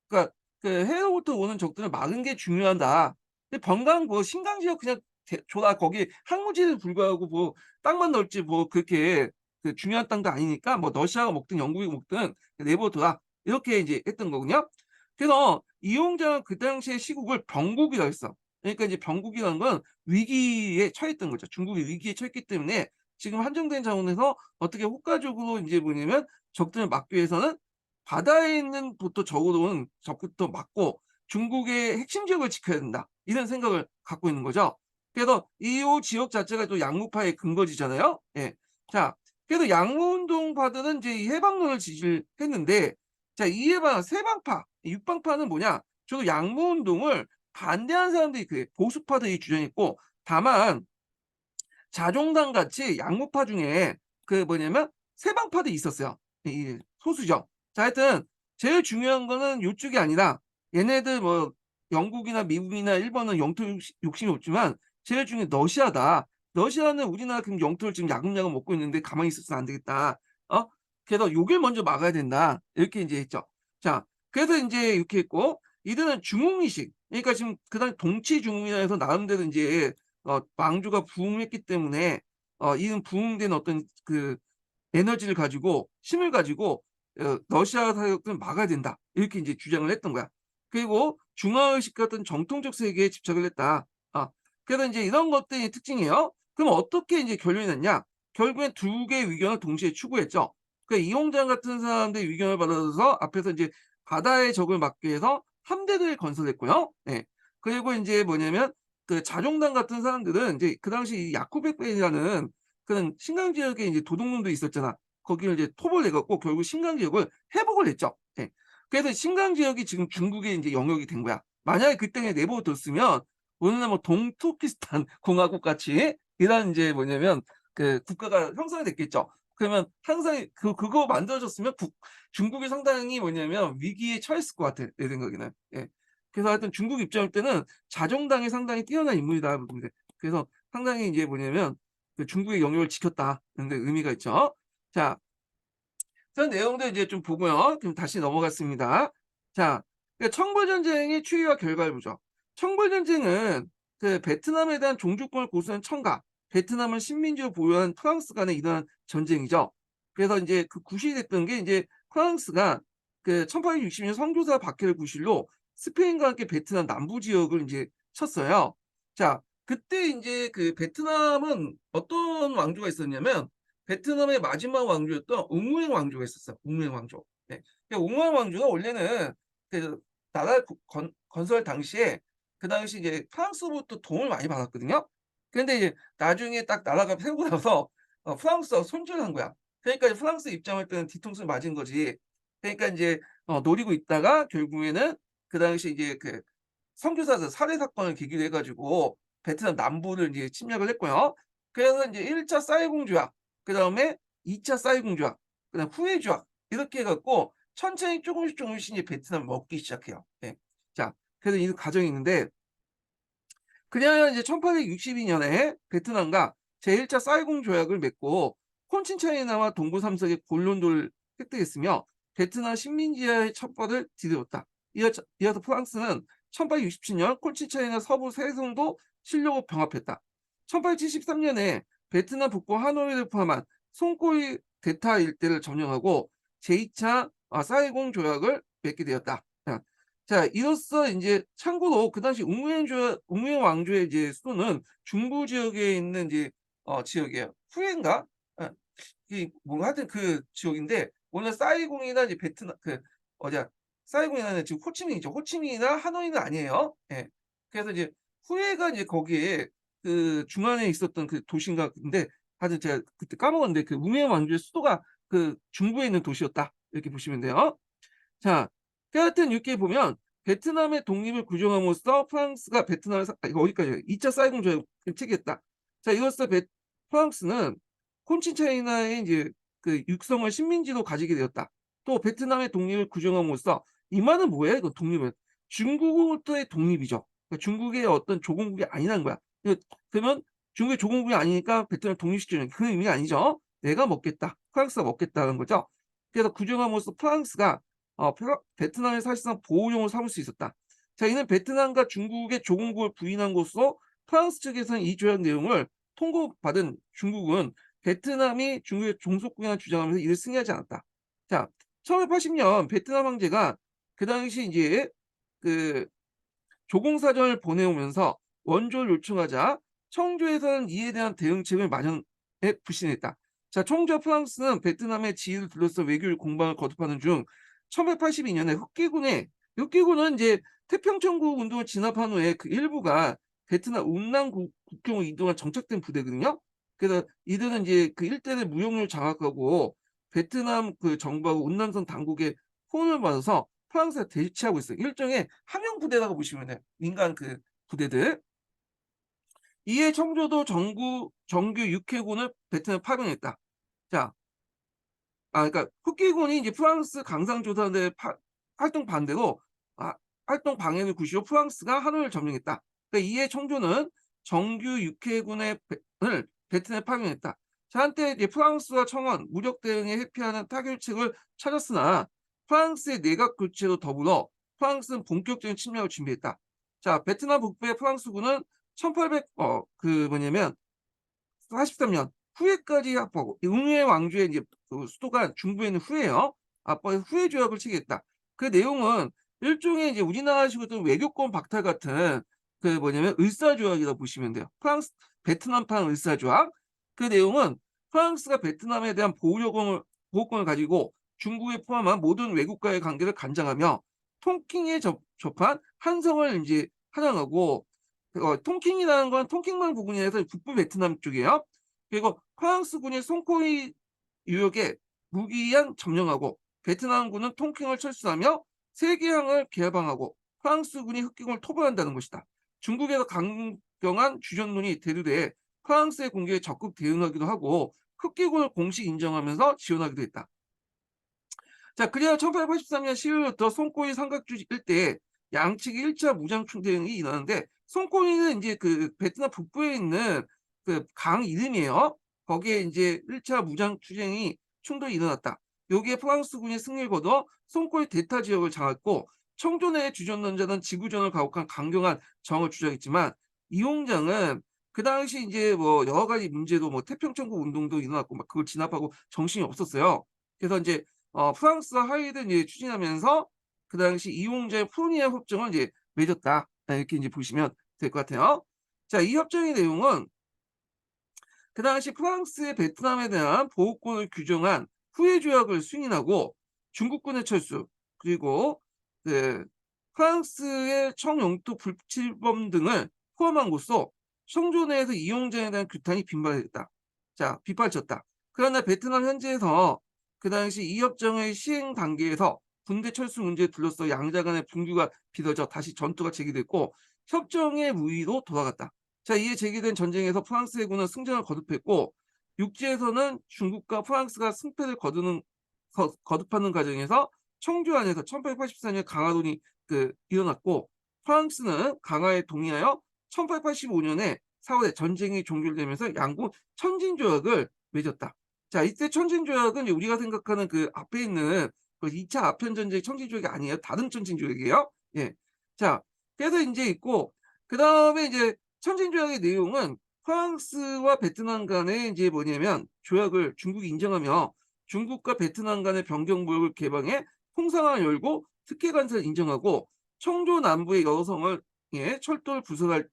그러니까 그 해외로부터 오는 적들을 막은 게 중요하다. 근데 번강 뭐 신강 지역 그냥 줘라. 거기 항구지에 불구하고 뭐 땅만 넓지 뭐 그렇게 그 중요한 땅도 아니니까 뭐 러시아가 먹든 영국이 먹든 내버려둬라. 이렇게 이제 했던 거거든요. 그래서 이용장은 그 당시에 시국을 병국이라고 했어. 그러니까 이제 병국이라는 건 위기에 처했던 거죠. 중국이 위기에 처했기 때문에 지금 한정된 자원에서 어떻게 효과적으로 이제 뭐냐면 적들을 막기 위해서는 바다에 있는 부터 적어놓은 적부터 막고 중국의 핵심 지역을 지켜야 된다. 이런 생각을 갖고 있는 거죠. 그래서 이 지역 자체가 또 양무파의 근거지잖아요. 예. 자, 그래서 양무운동파들은 이제 이 해방론을 지지를 했는데, 자, 이 세방파, 육방파는 뭐냐? 주로 양무운동을 반대하는 사람들이 그 보수파들이 주장했고, 다만 자종당 같이 양무파 중에 그 뭐냐면 세방파도 있었어요. 이 소수죠. 자, 하여튼 제일 중요한 거는 요쪽이 아니라 얘네들 뭐 영국이나 미국이나 일본은 영토 욕심이 없지만 제일 중요한 러시아다. 러시아는 우리나라 그럼 영토를 지금 야금야금 먹고 있는데 가만히 있어서는 안 되겠다. 어? 그래서 요길 먼저 막아야 된다. 이렇게 이제 했죠. 자, 그래서 이제 이렇게 했고 이들은 중흥이식. 그러니까 지금 그다음 동치 중흥이라 해서 나름대로 이제 왕조가 부흥했기 때문에 이런 부흥된 어떤 그 에너지를 가지고 힘을 가지고 러시아 사격을 막아야 된다. 이렇게 이제 주장을 했던 거야. 그리고 중화의식 같은 정통적 세계에 집착을 했다. 그래서 이제 이런 것들이 특징이에요. 그럼 어떻게 이제 결론이 났냐? 결국엔 두 개의 의견을 동시에 추구했죠. 그러니까 이홍장 같은 사람들의 의견을 받아서 앞에서 이제 바다의 적을 막기 위해서 함대를 건설했고요. 네. 그리고 이제 뭐냐면 그 자종당 같은 사람들은 이제 그 당시 야쿠백베이라는 그런 신강 지역에 이제 도둑놈도 있었잖아. 거기를 이제 톱을 내 갖고 결국 신강 지역을 회복을 했죠. 예. 그래서 신강 지역이 지금 중국의 이제 영역이 된 거야. 만약에 그때 내버려뒀으면 오늘날 뭐 동투르키스탄 공화국 같이 이런 이제 뭐냐면 그 국가가 형성이 됐겠죠. 그러면 항상 그거 만들어졌으면 중국이 상당히 뭐냐면 위기에 처했을 것 같아 내 생각에는. 예. 그래서 하여튼 중국 입장일 때는 자정당이 상당히 뛰어난 인물이다. 그래서 상당히 이제 뭐냐면 그 중국의 영역을 지켰다 이런 데 의미가 있죠. 자, 그런 내용도 이제 좀 보고요. 그럼 다시 넘어갔습니다. 자, 청벌전쟁의 추이와 결과를 보죠. 청벌전쟁은 그 베트남에 대한 종주권을 고수한 청과 베트남을 식민지로 보유한 프랑스 간에 일어난 전쟁이죠. 그래서 이제 그 구실이 됐던 게 이제 프랑스가 그 1860년 선교사 박해를 구실로 스페인과 함께 베트남 남부 지역을 이제 쳤어요. 자, 그때 이제 그 베트남은 어떤 왕조가 있었냐면 베트남의 마지막 왕조였던 웅우eng 왕조가 있었어요. 웅우eng 왕조. 네. 웅우eng 왕조가 원래는 그 나라 건설 당시에 그 당시 이제 프랑스로부터 도움을 많이 받았거든요. 그런데 이제 나중에 딱 나라가 세우고 나서 프랑스와 손절한 거야. 그러니까 이제 프랑스 입장할 때는 뒤통수를 맞은 거지. 그러니까 이제 노리고 있다가 결국에는 그 당시 이제 그 선교사들 살해 사건을 계기로 해가지고 베트남 남부를 이제 침략을 했고요. 그래서 이제 1차 사이공 조약, 그다음에 2차 사이공 조약, 그다음 후에 조약 이렇게 해 갖고 천천히 조금씩 이제 베트남을 먹기 시작해요. 예. 자, 그래서 이 과정이 있는데 그냥 이제 1862년에 베트남과 제1차 사이공 조약을 맺고 콘친차이나와 동부 삼성의 곤론도를 획득했으며 베트남 식민지화의 첫 발을 디뎠다. 이어서 프랑스는 1867년 콘친차이나 서부 세종도 실력을 병합했다. 1873년에 베트남 북부 하노이를 포함한 송꼬이 대타 일대를 점령하고 제2차 사이공 조약을 맺게 되었다. 자, 이로써 이제 참고로 그 당시 웅웨이 왕조의 이제 수도는 중부 지역에 있는 이제 지역이에요. 후에인가? 아, 이뭐 하여튼 그 지역인데 오늘 사이공이나 이제 베트남 그 어디야? 사이공이나 지금 호치민이죠. 호치민이나 하노이는 아니에요. 예. 그래서 이제 후에가 이제 거기에 그 중앙에 있었던 그 도시인가 근데 하여튼 제가 그때 까먹었는데 그 웅웨이 왕조의 수도가 그 중부에 있는 도시였다. 이렇게 보시면 돼요. 자, 하여튼 이렇게 보면 베트남의 독립을 구정함으로써 프랑스가 베트남을 이거 어디까지예요? 2차 사이공 조약을 체결했다. 자, 이로써 프랑스는 콘친차이나의 이제 그 육성을 식민지로 가지게 되었다. 또 베트남의 독립을 구정함으로써 이 말은 뭐예요? 이거 독립은 중국으로부터의 독립이죠. 그러니까 중국의 어떤 조공국이 아니라는 거야. 그러면 중국의 조공국이 아니니까 베트남을 독립시키는 그 의미가 아니죠. 내가 먹겠다. 프랑스가 먹겠다는 거죠. 그래서 구정함으로써 프랑스가 베트남을 사실상 보호용으로 삼을 수 있었다. 자, 이는 베트남과 중국의 조공국을 부인한 것으로 프랑스 측에서는 이 조약 내용을 통보받은 중국은 베트남이 중국의 종속국이라는 주장하면서 이를 승인하지 않았다. 자, 1980년 베트남 황제가 그 당시 이제 그 조공사전을 보내오면서 원조를 요청하자 청조에서는 이에 대한 대응책을 마련에 불신했다. 자, 청조와 프랑스는 베트남의 지위를 둘러싸 외교 공방을 거듭하는 중 1982년에 흑기군은 이제 태평천국 운동을 진압한 후에 그 일부가 베트남 운남 국경을 이동한 정착된 부대거든요. 그래서 이들은 이제 그 일대를 무용을 장악하고 베트남 그 정부하고 운남선 당국의 후원을 받아서 프랑스에 대치하고 있어요. 일종의 함영 부대라고 보시면 돼요. 민간 그 부대들. 이에 청조도 정규 6회군을 베트남에 파병했다. 자, 그러니까 흑기군이 이제 프랑스 강상조사대 활동 반대로 활동 방해를 구시로 프랑스가 하노이를 점령했다. 그러니까 이에 청조는 정규 6회군을 베트남에 파병했다. 자, 한때 이제 프랑스와 청원 무력 대응에 회피하는 타결책을 찾았으나 프랑스의 내각 교체로 더불어 프랑스는 본격적인 침략을 준비했다. 자, 베트남 북부의 프랑스군은 1800 그 뭐냐면 43년 후에까지 합하고 웅회 왕조의 이제 그 수도가 중부에 있는 후에요. 후에 조약을 체결했다. 그 내용은 일종의 이제 우리나라식으로 좀 외교권 박탈 같은 그 뭐냐면 을사조약이라고 보시면 돼요. 베트남판 을사조약. 그 내용은 프랑스가 베트남에 대한 보호권을 가지고 중국에 포함한 모든 외국과의 관계를 간장하며 통킹에 접한 한성을 이제 하장하고 통킹이라는 건 통킹만 부근에서 북부 베트남 쪽이에요. 그리고 프랑스군이 송코이 유역에 무기한 점령하고 베트남군은 통킹을 철수하며 세계항을 개방하고 프랑스군이 흑기공을 토벌한다는 것이다. 중국에서 강경한 주전론이 대두돼 프랑스의 공격에 적극 대응하기도 하고 흑기공을 공식 인정하면서 지원하기도 했다. 자, 그리하여 1883년 10월부터 송꼬이 삼각주 일대에 양측이 1차 무장 대응이 일어나는데, 송꼬이는 이제 그 베트남 북부에 있는 그 강 이름이에요. 거기에 이제 1차 무장 투쟁이 충돌이 일어났다. 여기에 프랑스군이 승리를 거둬 송꼬이 대타 지역을 장악했고, 청조내의 주전론자는 지구전을 가혹한 강경한 정을 주장했지만, 이홍장은 그 당시 이제 뭐 여러 가지 문제도 뭐 태평천국 운동도 일어났고 막 그걸 진압하고 정신이 없었어요. 그래서 이제 프랑스와 화해를 이제 추진하면서 그 당시 이홍자의 프로니아 협정을 이제 맺었다. 이렇게 이제 보시면 될 것 같아요. 자, 이 협정의 내용은 그 당시 프랑스의 베트남에 대한 보호권을 규정한 후해 조약을 승인하고 중국군의 철수, 그리고 그 프랑스의 청영토 불칠범 등을 포함한 것으로 청조 내에서 이용장에 대한 규탄이 빈발했다. 자, 빗발쳤다. 그러나 베트남 현지에서 그 당시 이 협정의 시행 단계에서 군대 철수 문제에 둘러싸 양자 간의 분규가 빚어져 다시 전투가 제기됐고 협정의 무의로 돌아갔다. 자, 이에 제기된 전쟁에서 프랑스 해군은 승전을 거듭했고 육지에서는 중국과 프랑스가 승패를 거듭하는 과정에서 청주안에서 1884년 강화론이 일어났고 프랑스는 강화에 동의하여 1885년에 4월에 전쟁이 종결되면서 양국 천진조약을 맺었다. 자, 이때 천진조약은 우리가 생각하는 그 앞에 있는 그 2차 아편전쟁 천진조약이 아니에요. 다른 천진조약이에요. 예. 자, 그래서 이제 있고 그다음에 이제 천진조약의 내용은 프랑스와 베트남 간에 이제 뭐냐면 조약을 중국이 인정하며 중국과 베트남 간의 변경무역을 개방해 통상항을 열고 특혜 관세를 인정하고 청조 남부의 여성을 철도를 부설할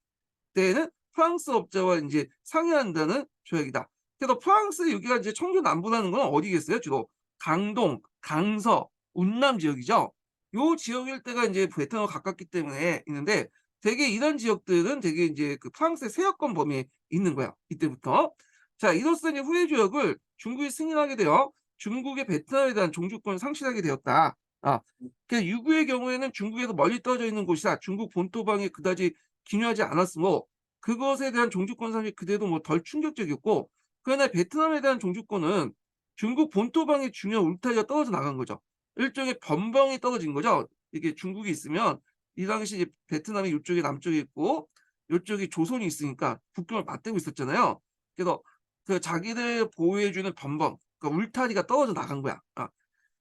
때에는 프랑스 업자와 이제 상의한다는 조약이다. 그래서 프랑스 여기가 이제 청조 남부라는 건 어디겠어요? 주로 강동, 강서, 운남 지역이죠. 요 지역 일대가 이제 베트남과 가깝기 때문에 있는데 되게 이런 지역들은 되게 이제 그 프랑스의 세역권 범위에 있는 거야. 이때부터. 자, 이로써 이제 후해 조약을 중국이 승인하게 되어 중국의 베트남에 대한 종주권을 상실하게 되었다. 그래서 유구의 경우에는 중국에서 멀리 떨어져 있는 곳이라 중국 본토방에 그다지 기여하지 않았으므로 그것에 대한 종주권 상실 그대도 뭐 덜 충격적이었고, 그러나 베트남에 대한 종주권은 중국 본토방의 중요한 울타리가 떨어져 나간 거죠. 일종의 변방이 떨어진 거죠. 이게 중국이 있으면 이 당시 이제 베트남이 이쪽에 남쪽에 있고 이쪽이 조선이 있으니까 국경을 맞대고 있었잖아요. 그래서 그 자기들 보호해주는 변방, 그러니까 울타리가 떨어져 나간 거야.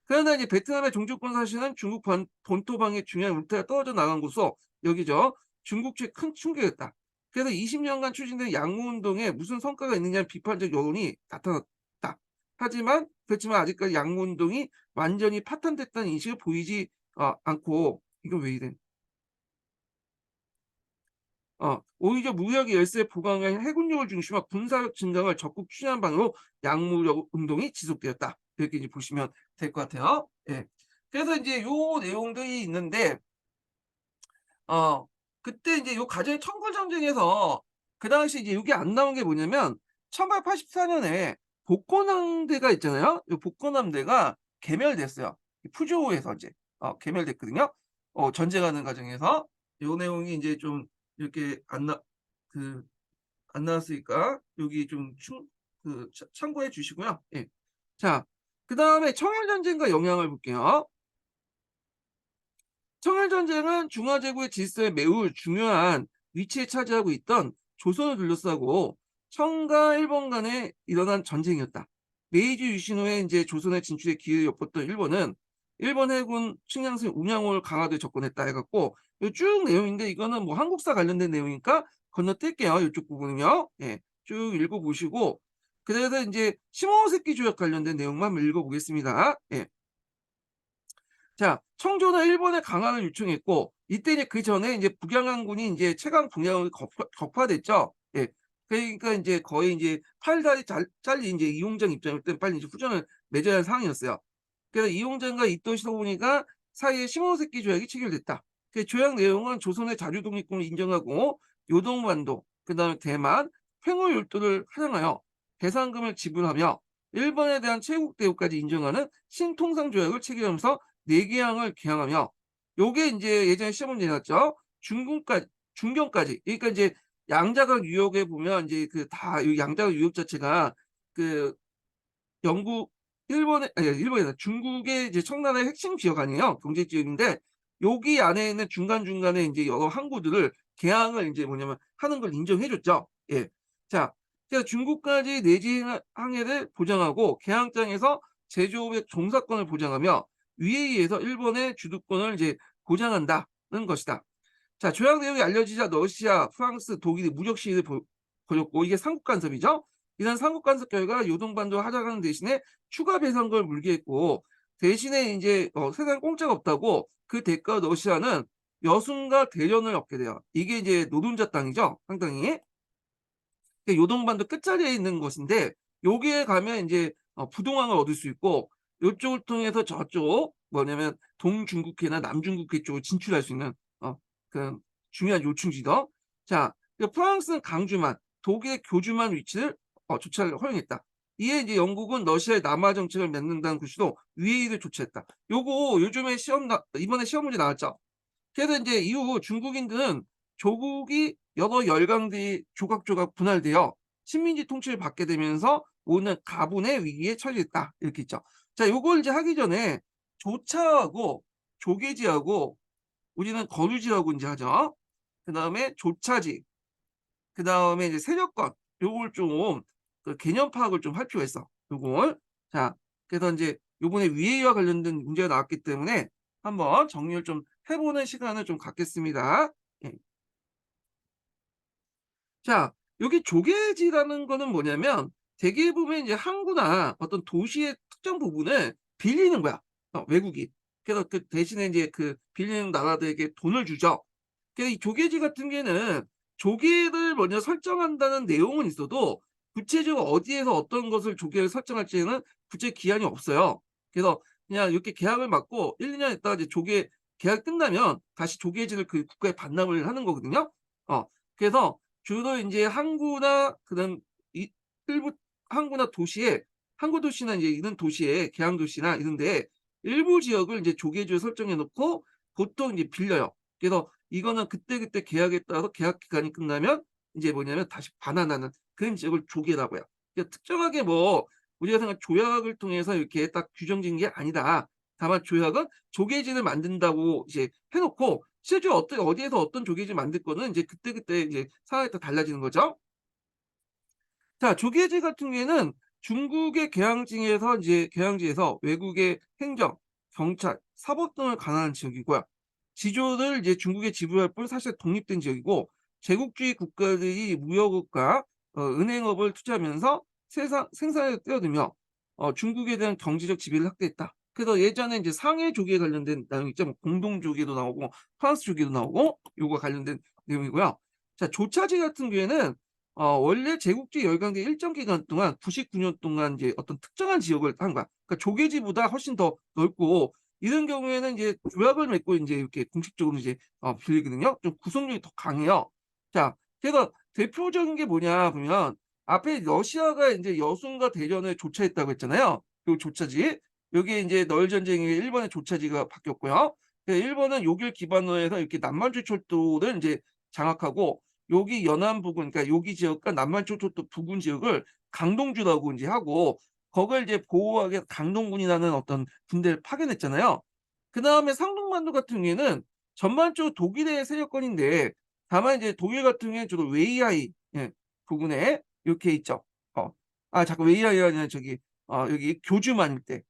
그러나 이제 베트남의 종주권 사실은 중국 본토방의 중요한 울타리가 떨어져 나간 곳으로 여기죠. 중국 측에 큰 충격이었다. 그래서 20년간 추진된 양무운동에 무슨 성과가 있느냐는 비판적 여론이 나타났다. 하지만 그렇지만 아직까지 양무운동이 완전히 파탄됐다는 인식을 보이지 않고, 이거 왜 이래? 오히려 무역의 열세에 부강한 해군력을 중심으로 군사력 증강을 적극 추진한 방향으로 양무력 운동이 지속되었다. 이렇게 이제 보시면 될 것 같아요. 예. 그래서 이제 요 내용들이 있는데, 그때 이제 요 가정의 청구 전쟁에서 그 당시 이제 이게 안 나온 게 뭐냐면 1884년에 복권함대가 있잖아요. 요 복권함대가 개멸됐어요. 푸조에서 이제 개멸됐거든요. 전쟁하는 과정에서 요 내용이 이제 좀 이렇게 안 나왔으니까 여기 좀 참고해 주시고요. 예. 자, 그다음에 청일전쟁과 영향을 볼게요. 청일전쟁은 중화제국의 질서에 매우 중요한 위치에 차지하고 있던 조선을 둘러싸고 청과 일본 간에 일어난 전쟁이었다. 메이지 유신 후에 이제 조선의 진출에 기회를 엿봤던 일본은 일본 해군 측량선 운양호를 강화도에 접근했다 해갖고 쭉 내용인데 이거는 뭐 한국사 관련된 내용이니까 건너뛸게요. 이쪽 부분은요. 예, 쭉 읽어보시고 그래서 이제 시모노세키 조약 관련된 내용만 한번 읽어보겠습니다. 예. 자, 청조는 일본의 강화를 요청했고 이때 이제 그 전에 이제 북양항군이 이제 최강 동양으로 격파됐죠. 예. 그러니까 이제 거의 이제 팔다리 잘린 이제 이홍장 입장일 때 빨리 이제 후전을 맺어야 할 상황이었어요. 그래서 이홍장과 이토 시도부니가 사이에 시모노세키 조약이 체결됐다. 그 조약 내용은 조선의 자주 독립군을 인정하고 요동반도, 그다음에 대만, 횡호율도를 활용하여 배상금을 지불하며 일본에 대한 체국 대우까지 인정하는 신통상 조약을 체결하면서 4개항을 개항하며 요게 이제 예전에 시험 문제 나왔죠. 중군까지 중경까지. 그러니까 이제 양자각 유역에 보면 이제 그 다 이 양자각 유역 자체가 그 영국 일본의 아니 일본이 아니라 중국의 이제 청나라의 핵심 지역 아니에요. 경제 지역인데 여기 안에 있는 중간중간에 인제 여러 항구들을 개항을 인제 뭐냐면 하는 걸 인정해 줬죠. 예. 자, 그래서 중국까지 내지 항해를 보장하고 개항장에서 제조업의 종사권을 보장하며 위에 의해서 일본의 주도권을 이제 보장한다는 것이다. 자, 조약 내용이 알려지자 러시아, 프랑스, 독일이 무력 시위를 벌였고 이게 삼국 간섭이죠. 이런 삼국 간섭 결과 요동반도 하락하는 대신에 추가 배상금을 물게 했고 대신에 이제 세상에 공짜가 없다고 그 대가 러시아는 여순과 대련을 얻게 돼요. 이게 이제 노동자 땅이죠, 상당히. 요동반도 끝자리에 있는 곳인데 여기에 가면 이제 부동항을 얻을 수 있고 요쪽을 통해서 저쪽 뭐냐면 동중국해나 남중국해 쪽으로 진출할 수 있는 그 중요한 요충지도. 자, 프랑스는 강주만, 독일의 교주만 위치를 조차를 허용했다. 이에 이제 영국은 러시아의 남하 정책을 맺는다는 구시로 위해를 조치했다. 요거 요즘에 이번에 시험 문제 나왔죠. 그래서 이제 이후 중국인들은 조국이 여러 열강들이 조각조각 분할되어 식민지 통치를 받게 되면서 오는 가분의 위기에 처해졌다. 이렇게 있죠. 자, 요걸 이제 하기 전에 조차하고 조계지하고 우리는 거류지라고 이제 하죠. 그다음에 조차지, 그다음에 이제 세력권 요걸 좀 그 개념 파악을 좀 할 필요가 있어. 요걸. 자, 그래서 인제 요번에 위해와 관련된 문제가 나왔기 때문에 한번 정리를 좀 해 보는 시간을 좀 갖겠습니다. 예. 자, 여기 조계지라는 거는 뭐냐면 대개 보면 이제 항구나 어떤 도시의 특정 부분을 빌리는 거야, 외국이. 그래서 그 대신에 인제 그 빌리는 나라들에게 돈을 주죠. 그래서 이 조계지 같은 경우에는 조계를 먼저 설정한다는 내용은 있어도 구체적으로 어디에서 어떤 것을 조계를 설정할지는 구체 기한이 없어요. 그래서 그냥 이렇게 계약을 맺고 1-2년 있다가 이제 조계 계약이 끝나면 다시 조계지를 그 국가에 반납을 하는 거거든요. 그래서 주로 인제 항구나 그다음 이 일부 항구나 도시에 항구 도시나 이제 이런 도시에 계양 도시나 이런 데에 일부 지역을 인제 조계지로 설정해 놓고 보통 인제 빌려요. 그래서 이거는 그때그때 계약에 따라서 계약 기간이 끝나면 인제 뭐냐면 다시 반환하는 그런 지역을 조계라고 해요. 그러니까 특정하게 뭐 우리가 생각하는 조약을 통해서 이렇게 딱 규정짓는 게 아니다. 다만 조약은 조계지를 만든다고 이제 해 놓고 실제로 어디에서 어떤 조계지를 만들 거는 인제 그때그때 이제 상황에 따라 달라지는 거죠. 자, 조계지 같은 경우에는 중국의 계양지에서 외국의 행정, 경찰, 사법 등을 관할하는 지역이고요. 지조를 이제 중국에 지불할 뿐 사실 독립된 지역이고 제국주의 국가들이 무역업과 은행업을 투자하면서 세상 생산에 뛰어들며 중국에 대한 경제적 지배를 확대했다. 그래서 예전에 이제 상해 조기에 관련된 내용 있죠. 뭐 공동 조기도 나오고 프랑스 조기도 나오고 요거 관련된 내용이고요. 자, 조차지 같은 경우에는 원래 제국주의 열강대 일정 기간 동안 99년 동안 이제 어떤 특정한 지역을 한 거야. 그러니까 조계지보다 훨씬 더 넓고 이런 경우에는 이제 조약을 맺고 인제 이렇게 공식적으로 이제 빌리거든요. 좀 구속력이 더 강해요. 자, 그래서 대표적인 게 뭐냐 보면 앞에 러시아가 인제 여순과 대련을 조차했다고 했잖아요. 요 조차지. 요게 인제 널 전쟁 이후에 일본의 조차지가 바뀌었고요. 일본은 요길 기반으로 해서 이렇게 남만주 철도를 인제 장악하고 여기 연안 부근 그러니까 여기 지역과 남만주 철도 부근 지역을 강동주라고 인제 하고 거길 이제 보호하기 위해서 강동군이라는 어떤 군대를 파견했잖아요. 그다음에 상동반도 같은 경우에는 전반적으로 독일의 세력권인데 다만 이제 독일 같은 경우에는 주로 웨이하이 부근에 이렇게 있죠. 자꾸 웨이하이가 아니라 저기 여기 교주만 일대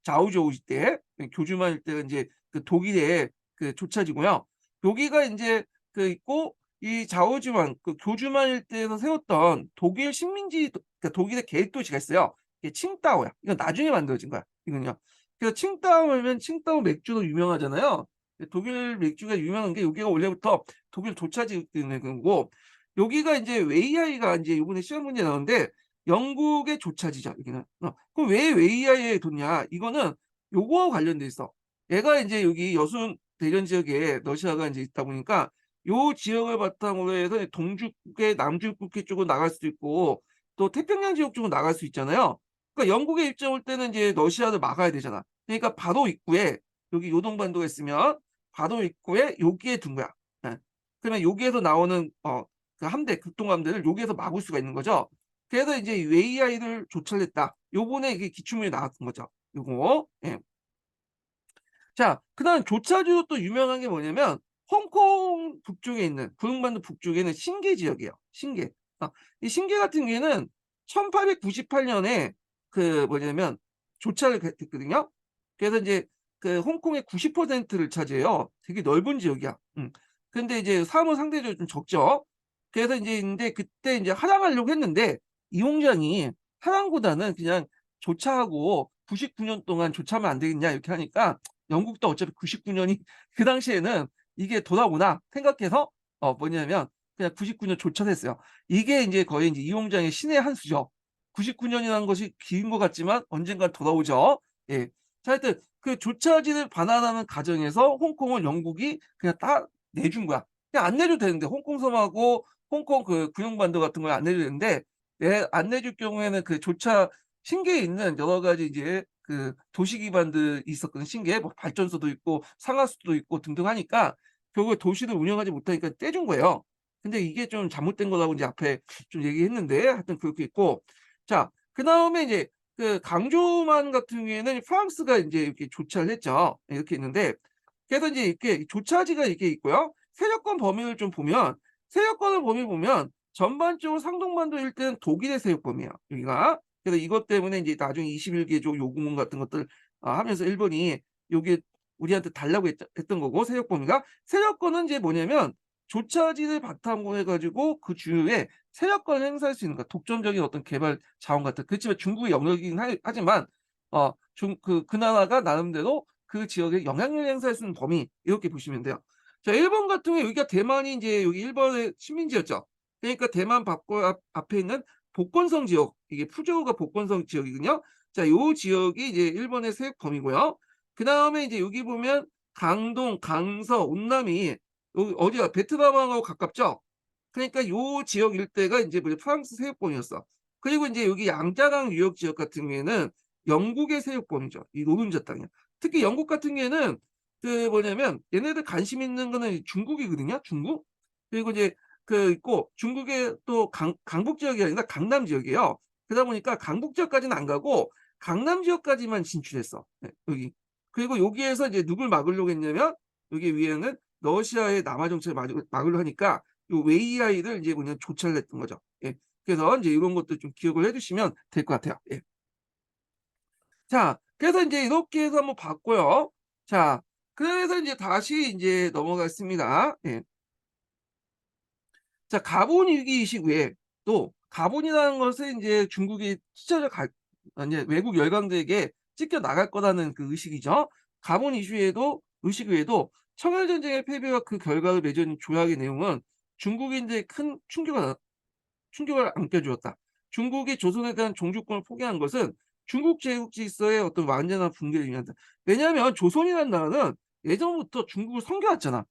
자우조우 일대 교주만 일대가 인제 그 독일의 그 조차지고요. 여기가 인제 그 있고 이 자우지만 그 교주만 일대에서 세웠던 독일 식민지 그러니까 독일의 계획 도시가 있어요. 이게 칭다오야. 이건 나중에 만들어진 거야 이건요. 그래서 칭다오 하면 칭다오 맥주로 유명하잖아요. 독일 맥주가 유명한 게 여기가 원래부터 독일 조차지 있는 거고 여기가 인제 웨이하이가 인제 요번에 시험 문제에 나오는데 영국의 조차지죠 여기는. 그럼 왜 웨이하이에 뒀냐? 이거는 요거와 관련돼 있어. 얘가 인제 여기 여순 대련 지역에 러시아가 인제 있다 보니까 요 지역을 바탕으로 해서 동쪽의 남중국해 쪽으로 나갈 수도 있고 또 태평양 지역 쪽으로 나갈 수 있잖아요. 그러니까 영국의 입장에 올 때는 이제 러시아를 막아야 되잖아. 그러니까 바로 입구에 여기 요동반도가 있으면 바로 입구에 여기에 둔 거야. 예. 그러면 여기에서 나오는 그 함대, 급동함대를 여기에서 막을 수가 있는 거죠. 그래서 이제 웨이하이를 조처를 했다. 요번에 이게 기출문이 나왔던 거죠. 요거. 예. 자, 그다음 조차주로 또 유명한 게 뭐냐면 홍콩 북쪽에 있는 구릉반도 북쪽에 있는 신계 지역이에요. 신계. 이 신계 같은 경우에는 1898년에 그 뭐냐면 조차를 했거든요. 그래서 이제 그 홍콩의 90%를 차지해요. 되게 넓은 지역이야. 근데 이제 사람은 상대적으로 좀 적죠. 그래서 이제 근데 그때 이제 하랑하려고 했는데 이홍장이 하랑보다는 그냥 조차하고 99년 동안 조차하면 안 되겠냐 이렇게 하니까 영국도 어차피 99년이 그 당시에는 이게 돌아오나 생각해서 뭐냐면 그냥 99년 조처했어요. 이게 이제 거의 이제 이홍장의 신의 한 수죠. 99년이라는 것이 긴 것 같지만 언젠간 돌아오죠. 예. 자, 하여튼 그 조차지를 반환하는 과정에서 홍콩을 영국이 그냥 딱 내준 거야. 그냥 안 내줘도 되는데 홍콩 섬하고 홍콩 그 구룡반도 같은 걸 안 내줘도 되는데 안 내줄 경우에는 그 조차 신계에 있는 여러 가지 이제 그 도시 기반들이 있었거든. 신계에 뭐 발전소도 있고 상하수도 있고 등등 하니까 결국에 도시를 운영하지 못하니까 떼준 거예요. 근데 이게 좀 잘못된 거라고 이제 앞에 좀 얘기했는데 하여튼 그렇게 있고 자 그다음에 이제 그 강조만 같은 경우에는 프랑스가 이제 이렇게 조차를 했죠. 이렇게 있는데 그래서 이제 이렇게 조차지가 이렇게 있고요. 세력권 범위를 좀 보면 세력권을 범위 보면 전반적으로 상동반도 일대는 독일의 세력권이에요. 여기가. 그래서 이것 때문에 이제 나중에 21개조 요구문 같은 것들 하면서 일본이 요게 우리한테 달라고 했던 거고 세력 범위가 세력권은 이제 뭐냐면 조차지를 바탕으로 해가지고 그 주요에 세력권을 행사할 수 있는 거 독점적인 어떤 개발 자원 같은 그렇지만 중국의 영역이긴 하지만 그 나라가 나름대로 그 지역에 영향력을 행사할 수 있는 범위 이렇게 보시면 돼요. 자, 일본 같은 경우에 여기가 대만이 이제 여기 일본의 식민지였죠. 그러니까 대만 앞에 있는 복건성 지역, 이게 푸조우가 복건성 지역이거든요. 자, 요 지역이 이제 일본의 세액 범위고요. 그 다음에 이제 여기 보면 강동, 강서, 운남이 여기 어디야? 베트남하고 가깝죠? 그러니까 요 지역 일대가 이제 프랑스 세역권이었어. 그리고 이제 여기 양자강 유역 지역 같은 경우에는 영국의 세역권이죠. 이 노른자 땅이요. 특히 영국 같은 경우에는 그 뭐냐면 얘네들 관심 있는 거는 중국이거든요. 중국. 그리고 이제 그 있고 중국의 또 강북 지역이 아니라 강남 지역이에요. 그러다 보니까 강북 지역까지는 안 가고 강남 지역까지만 진출했어. 네, 여기. 그리고 여기에서 이제 누굴 막으려고 했냐면 여기 위에는 러시아의 남하 정책을 막으려 하니까 요 웨이하이를 이제 그냥 조처를 했던 거죠. 예. 그래서 이제 이런 것도 좀 기억을 해두시면 될 것 같아요. 예. 자, 그래서 이제 이렇게 해서 한번 봤고요. 자, 그래서 이제 다시 이제 넘어갔습니다. 예. 자, 가본 위기 이식 외에 또 가본이라는 것은 이제 중국이 이제 외국 열강들에게 찢겨 나갈 거라는 그 의식이죠. 가본 이슈에도 의식 외에도 청일 전쟁의 패배와 그 결과를 맺은 조약의 내용은 중국인들의 큰 충격을 안겨주었다. 중국이 조선에 대한 종주권을 포기한 것은 중국 제국 질서의 어떤 완전한 붕괴를 의미한다. 왜냐하면 조선이라는 나라는 예전부터 중국을 섬겨왔잖아.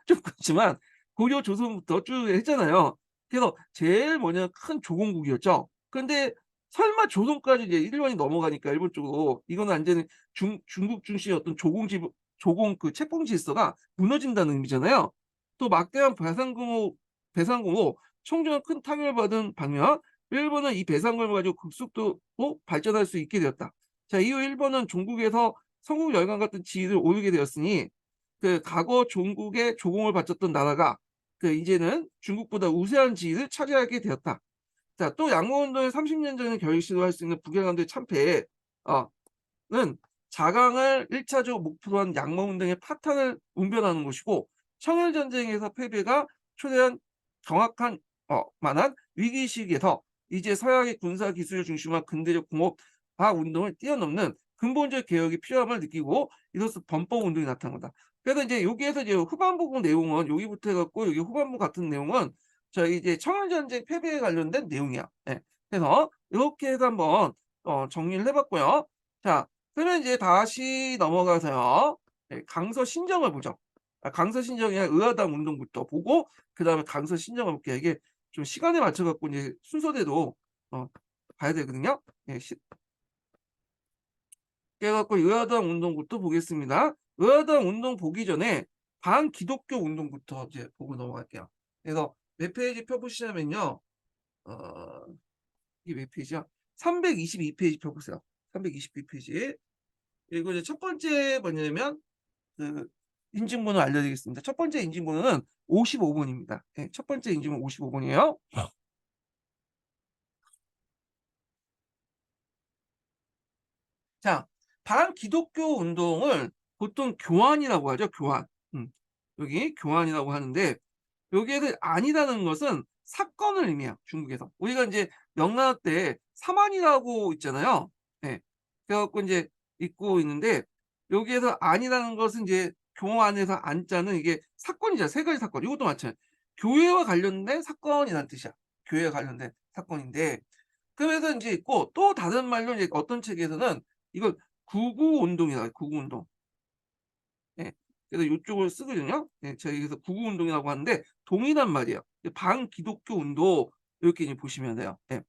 좀 그렇지만 고려 조선부터 쭉 했잖아요. 그래서 제일 큰 조공국이었죠. 그런데 설마 조선까지 이제 일본이 넘어가니까 일본 쪽으로 이거는 완전히 중국 중시의 어떤 조공 그 책봉 질서가 무너진다는 의미잖아요. 또 막대한 배상공호 청정한 큰 타격을 받은 반면 일본은 이 배상금을 가지고 급속도로 발전할 수 있게 되었다. 자, 이후 일본은 종국에서 성국 열강 같은 지위를 오르게 되었으니 그 과거 종국의 조공을 바쳤던 나라가 그 이제는 중국보다 우세한 지위를 차지하게 되었다. 자, 또 양모운동의 30년 전에 결실을 할 수 있는 북일간도의 참패는 자강을 1차적 목표로 한 양모운동의 파탄을 웅변하는 것이고 청일전쟁에서 패배가 초래한 정확한 만한 위기시기에서 이제 서양의 군사 기술을 중심으로 근대적 공업화 운동을 뛰어넘는 근본적 개혁이 필요함을 느끼고 이로써 범법 운동이 나타난 거다. 그래서 이제 여기에서 이제 후반부 내용은 여기부터 해갖고 여기 후반부 같은 내용은 저희 이제 청일전쟁 패배에 관련된 내용이야. 예. 그래서 이렇게 해서 한번 정리를 해봤고요. 자, 그러면 이제 다시 넘어가서요. 예, 강서 신정을 보죠. 강서 신정이 의아당 운동부터 보고 그다음에 강서 신정을 볼게요. 이게 좀 시간에 맞춰 갖고 이제 순서대로 봐야 되거든요. 예, 그래 갖고 의아당 운동부터 보겠습니다. 의아당 운동 보기 전에 반기독교 운동부터 이제 보고 넘어갈게요. 그래서 몇 페이지 펴보시냐면요. 어, 이게 몇 페이지야? 322페이지 펴보세요. 322페이지. 그리고 이제 첫 번째 뭐냐면 그 인증번호 알려드리겠습니다. 첫 번째 인증번호는 55번입니다. 네, 첫 번째 인증번호 55번이에요. 자, 반기독교 운동을 보통 교환이라고 하죠. 교환. 여기 교환이라고 하는데 여기에서 아니라는 것은 사건을 의미해요. 중국에서. 우리가 이제 명나라 때 사만이라고 있잖아요. 예. 그래갖고 이제 있고 있는데 여기에서 아니라는 것은 이제 교환에서 안자는 이게 사건이잖아요. 세 가지 사건. 이것도 마찬가지예요. 교회와 관련된 사건이라는 뜻이야. 교회와 관련된 사건인데 그래서 이제 있고 또 다른 말로 이제 어떤 책에서는 이걸 구구운동이라고 해요. 구구운동. 예. 그래서 요쪽을 쓰거든요. 예, 제가 여기서 구구운동이라고 하는데 동일한 말이에요. 반기독교 운동 이렇게 이제 보시면 돼요. 예.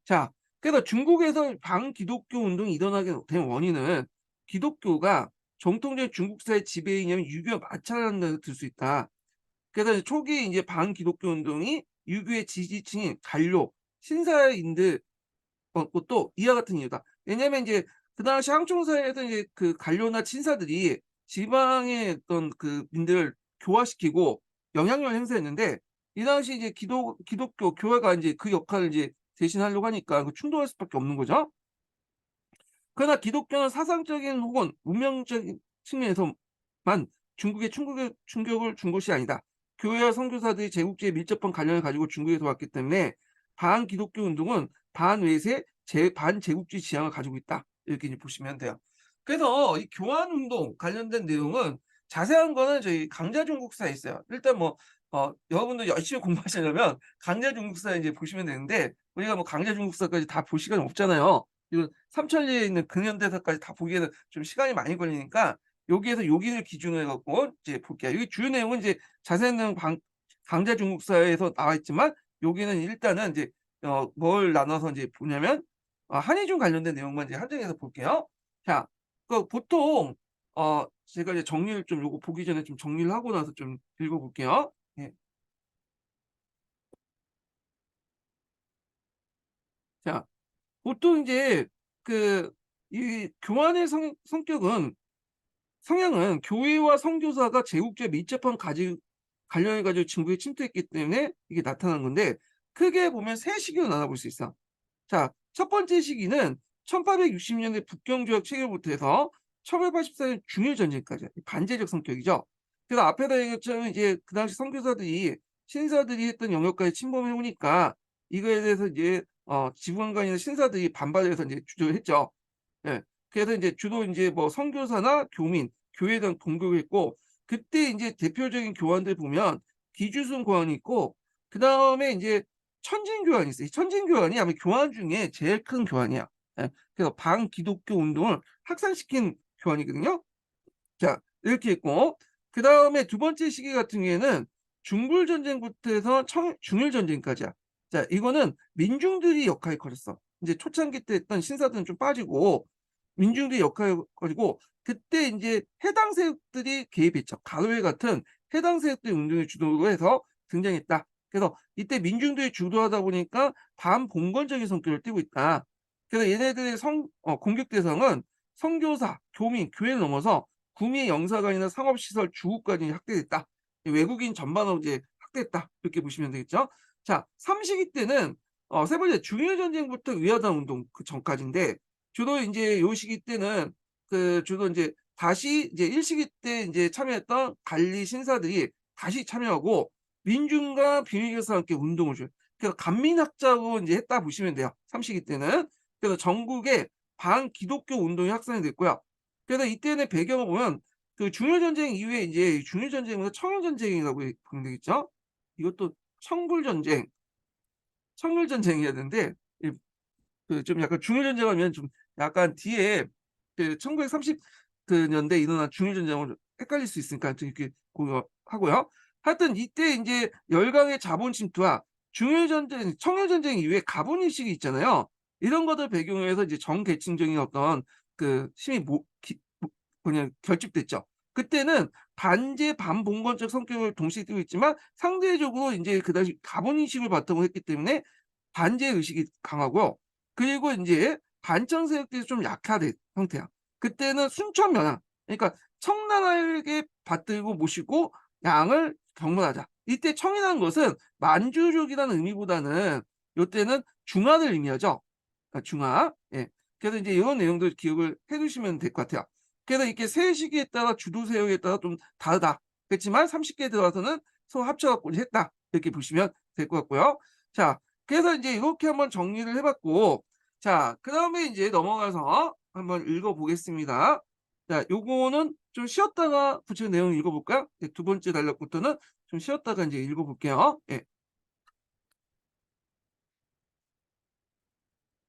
자, 그래서 중국에서 반기독교 운동이 일어나게 된 원인은 기독교가 정통적인 중국사의 지배 이념인 유교와 마찰하는 데서 들 수 있다. 그래서 이제 초기 이제 반기독교 운동이 유교의 지지층인 관료, 신사인들 것도 이와 같은 이유다. 왜냐면 이제 그 당시 항총사에서 이제 그 관료나 친사들이 지방의 어떤 그 민들을 교화시키고 영향력을 행사했는데 이 당시 이제 기독교 교회가 이제 그 역할을 이제 대신하려고 하니까 그 충돌할 수밖에 없는 거죠. 그러나 기독교는 사상적인 혹은 문명적인 측면에서만 중국의 충격을 준 것이 아니다. 교회와 선교사들이 제국주의에 밀접한 관련을 가지고 중국에서 왔기 때문에 반기독교 운동은 반외세, 반제국주의 지향을 가지고 있다. 이렇게 이제 보시면 돼요. 그래서 이 교환운동 관련된 내용은 자세한 거는 저희 강자중국사에 있어요. 일단 뭐 여러분들 열심히 공부하시려면 강자중국사 이제 보시면 되는데 우리가 뭐 강자중국사까지 다 볼 시간이 없잖아요. 이거 삼천리에 있는 근현대사까지 다 보기에는 좀 시간이 많이 걸리니까 여기에서 여기를 기준으로 해갖고 이제 볼게요. 여기 주요 내용은 이제 자세한 내용 강자중국사에서 나와 있지만 여기는 일단은 이제 뭘 나눠서 이제 보냐면 한의중 관련된 내용만 이제 한정해서 볼게요. 자, 그 보통 제가 이제 정리를 좀 요거 보기 전에 좀 정리를 하고 나서 좀 읽어볼게요. 예. 자, 보통 이제 그 이 교환의 성격은 성향은 교회와 선교사가 제국주의에 밀접한 관련해 가지고 중국에 침투했기 때문에 이게 나타난 건데 크게 보면 세 시기로 나눠볼 수 있어. 자, 첫 번째 시기는 1860년대 북경조약 체결부터 해서 1884년 중일전쟁까지 반제적 성격이죠. 그래서 앞에다 얘기했처럼 이제 그 당시 선교사들이 신사들이 했던 영역까지 침범해 오니까 이거에 대해서 이제 지부관관이나 신사들이 반발해서 이제 주저를 했죠. 예. 그래서 인제 주로 인제 뭐 선교사나 교민, 교회에 대한 공격을 했고 그때 인제 대표적인 교환들 보면 기주순 교환이 있고 그다음에 인제 천진교환이 있어요. 이 천진교환이 아마 교환 중에 제일 큰 교환이야. 예. 그래서 반기독교 운동을 확산시킨 교환이거든요. 자, 이렇게 있고 그다음에 두 번째 시기 같은 경우에는 중불전쟁부터 해서 중일전쟁까지야. 자, 이거는 민중들이 역할이 커졌어. 인제 초창기 때 했던 신사들은 좀 빠지고 민중들이 역할을 가지고 그때 인제 해당 세력들이 개입했죠. 가로회 같은 해당 세력들이 운동을 주도로 해서 등장했다. 그래서 이때 민중들이 주도하다 보니까 반봉건적인 성격을 띠고 있다. 그래서 얘네들의 공격 대상은 선교사, 교민, 교회를 넘어서 구미 영사관이나 상업시설, 주구까지 확대됐다. 외국인 전반으로 이제 확대했다. 이렇게 보시면 되겠죠. 자, 3시기 때는 세 번째 중일전쟁부터 위화당 운동 그 전까지인데 주로 인제 요 시기 때는 그 주로 인제 다시 이제 1시기 때 인제 참여했던 관리 신사들이 다시 참여하고 민중과 비밀교사와 함께 운동을 줘요. 그래서 간민학자로 인제 했다 보시면 돼요. 3시기 때는. 그래서 전국에 반기독교 운동이 확산이 됐고요. 그래서 이때는 배경을 보면 그 중일전쟁 이후에 인제 중일전쟁보다 청일전쟁이라고 보면 되겠죠. 이것도 청불전쟁, 청일전쟁이어야 되는데 이 그 좀 약간 중일전쟁 하면 좀 약간 뒤에 그 1930 그 년대에 일어난 중일전쟁을 헷갈릴 수 있으니까 좀 이렇게 고려하고요. 하여튼 이때 인제 열강의 자본 침투와 중일전쟁, 청일전쟁 이후에 가분 의식이 있잖아요. 이런 것들 배경으로 해서 이제 정계층적인 어떤 그 힘이 모 기 모 뭐냐 결집됐죠. 그때는 반제 반봉건적 성격을 동시에 띠고 있지만 상대적으로 인제 그 당시 가분 인식을 바탕으로 했기 때문에 반제 의식이 강하고요. 그리고 인제 반청 세력들이 좀 약화된 형태야. 그때는 순천 면왕, 그러니까 청나라에게 받들고 모시고 양을 경문하자. 이때 청이라는 것은 만주족이라는 의미보다는 요때는 중화를 의미하죠. 중화. 예. 그래서 인제 요런 내용들 기억을 해 두시면 될 것 같아요. 그래서 이렇게 세 시기에 따라 주도 세력에 따라 좀 다르다. 그렇지만 30개 들어와서는 서로 합쳐 갖고 이제 했다. 이렇게 보시면 될 것 같고요. 자, 그래서 인제 요렇게 한번 정리를 해 봤고, 자 그다음에 인제 넘어가서 한번 읽어 보겠습니다. 자, 요거는 좀 쉬었다가 구체적인 내용을 읽어 볼까요? 네, 두 번째 단락부터는 좀 쉬었다가 인제 읽어 볼게요. 예.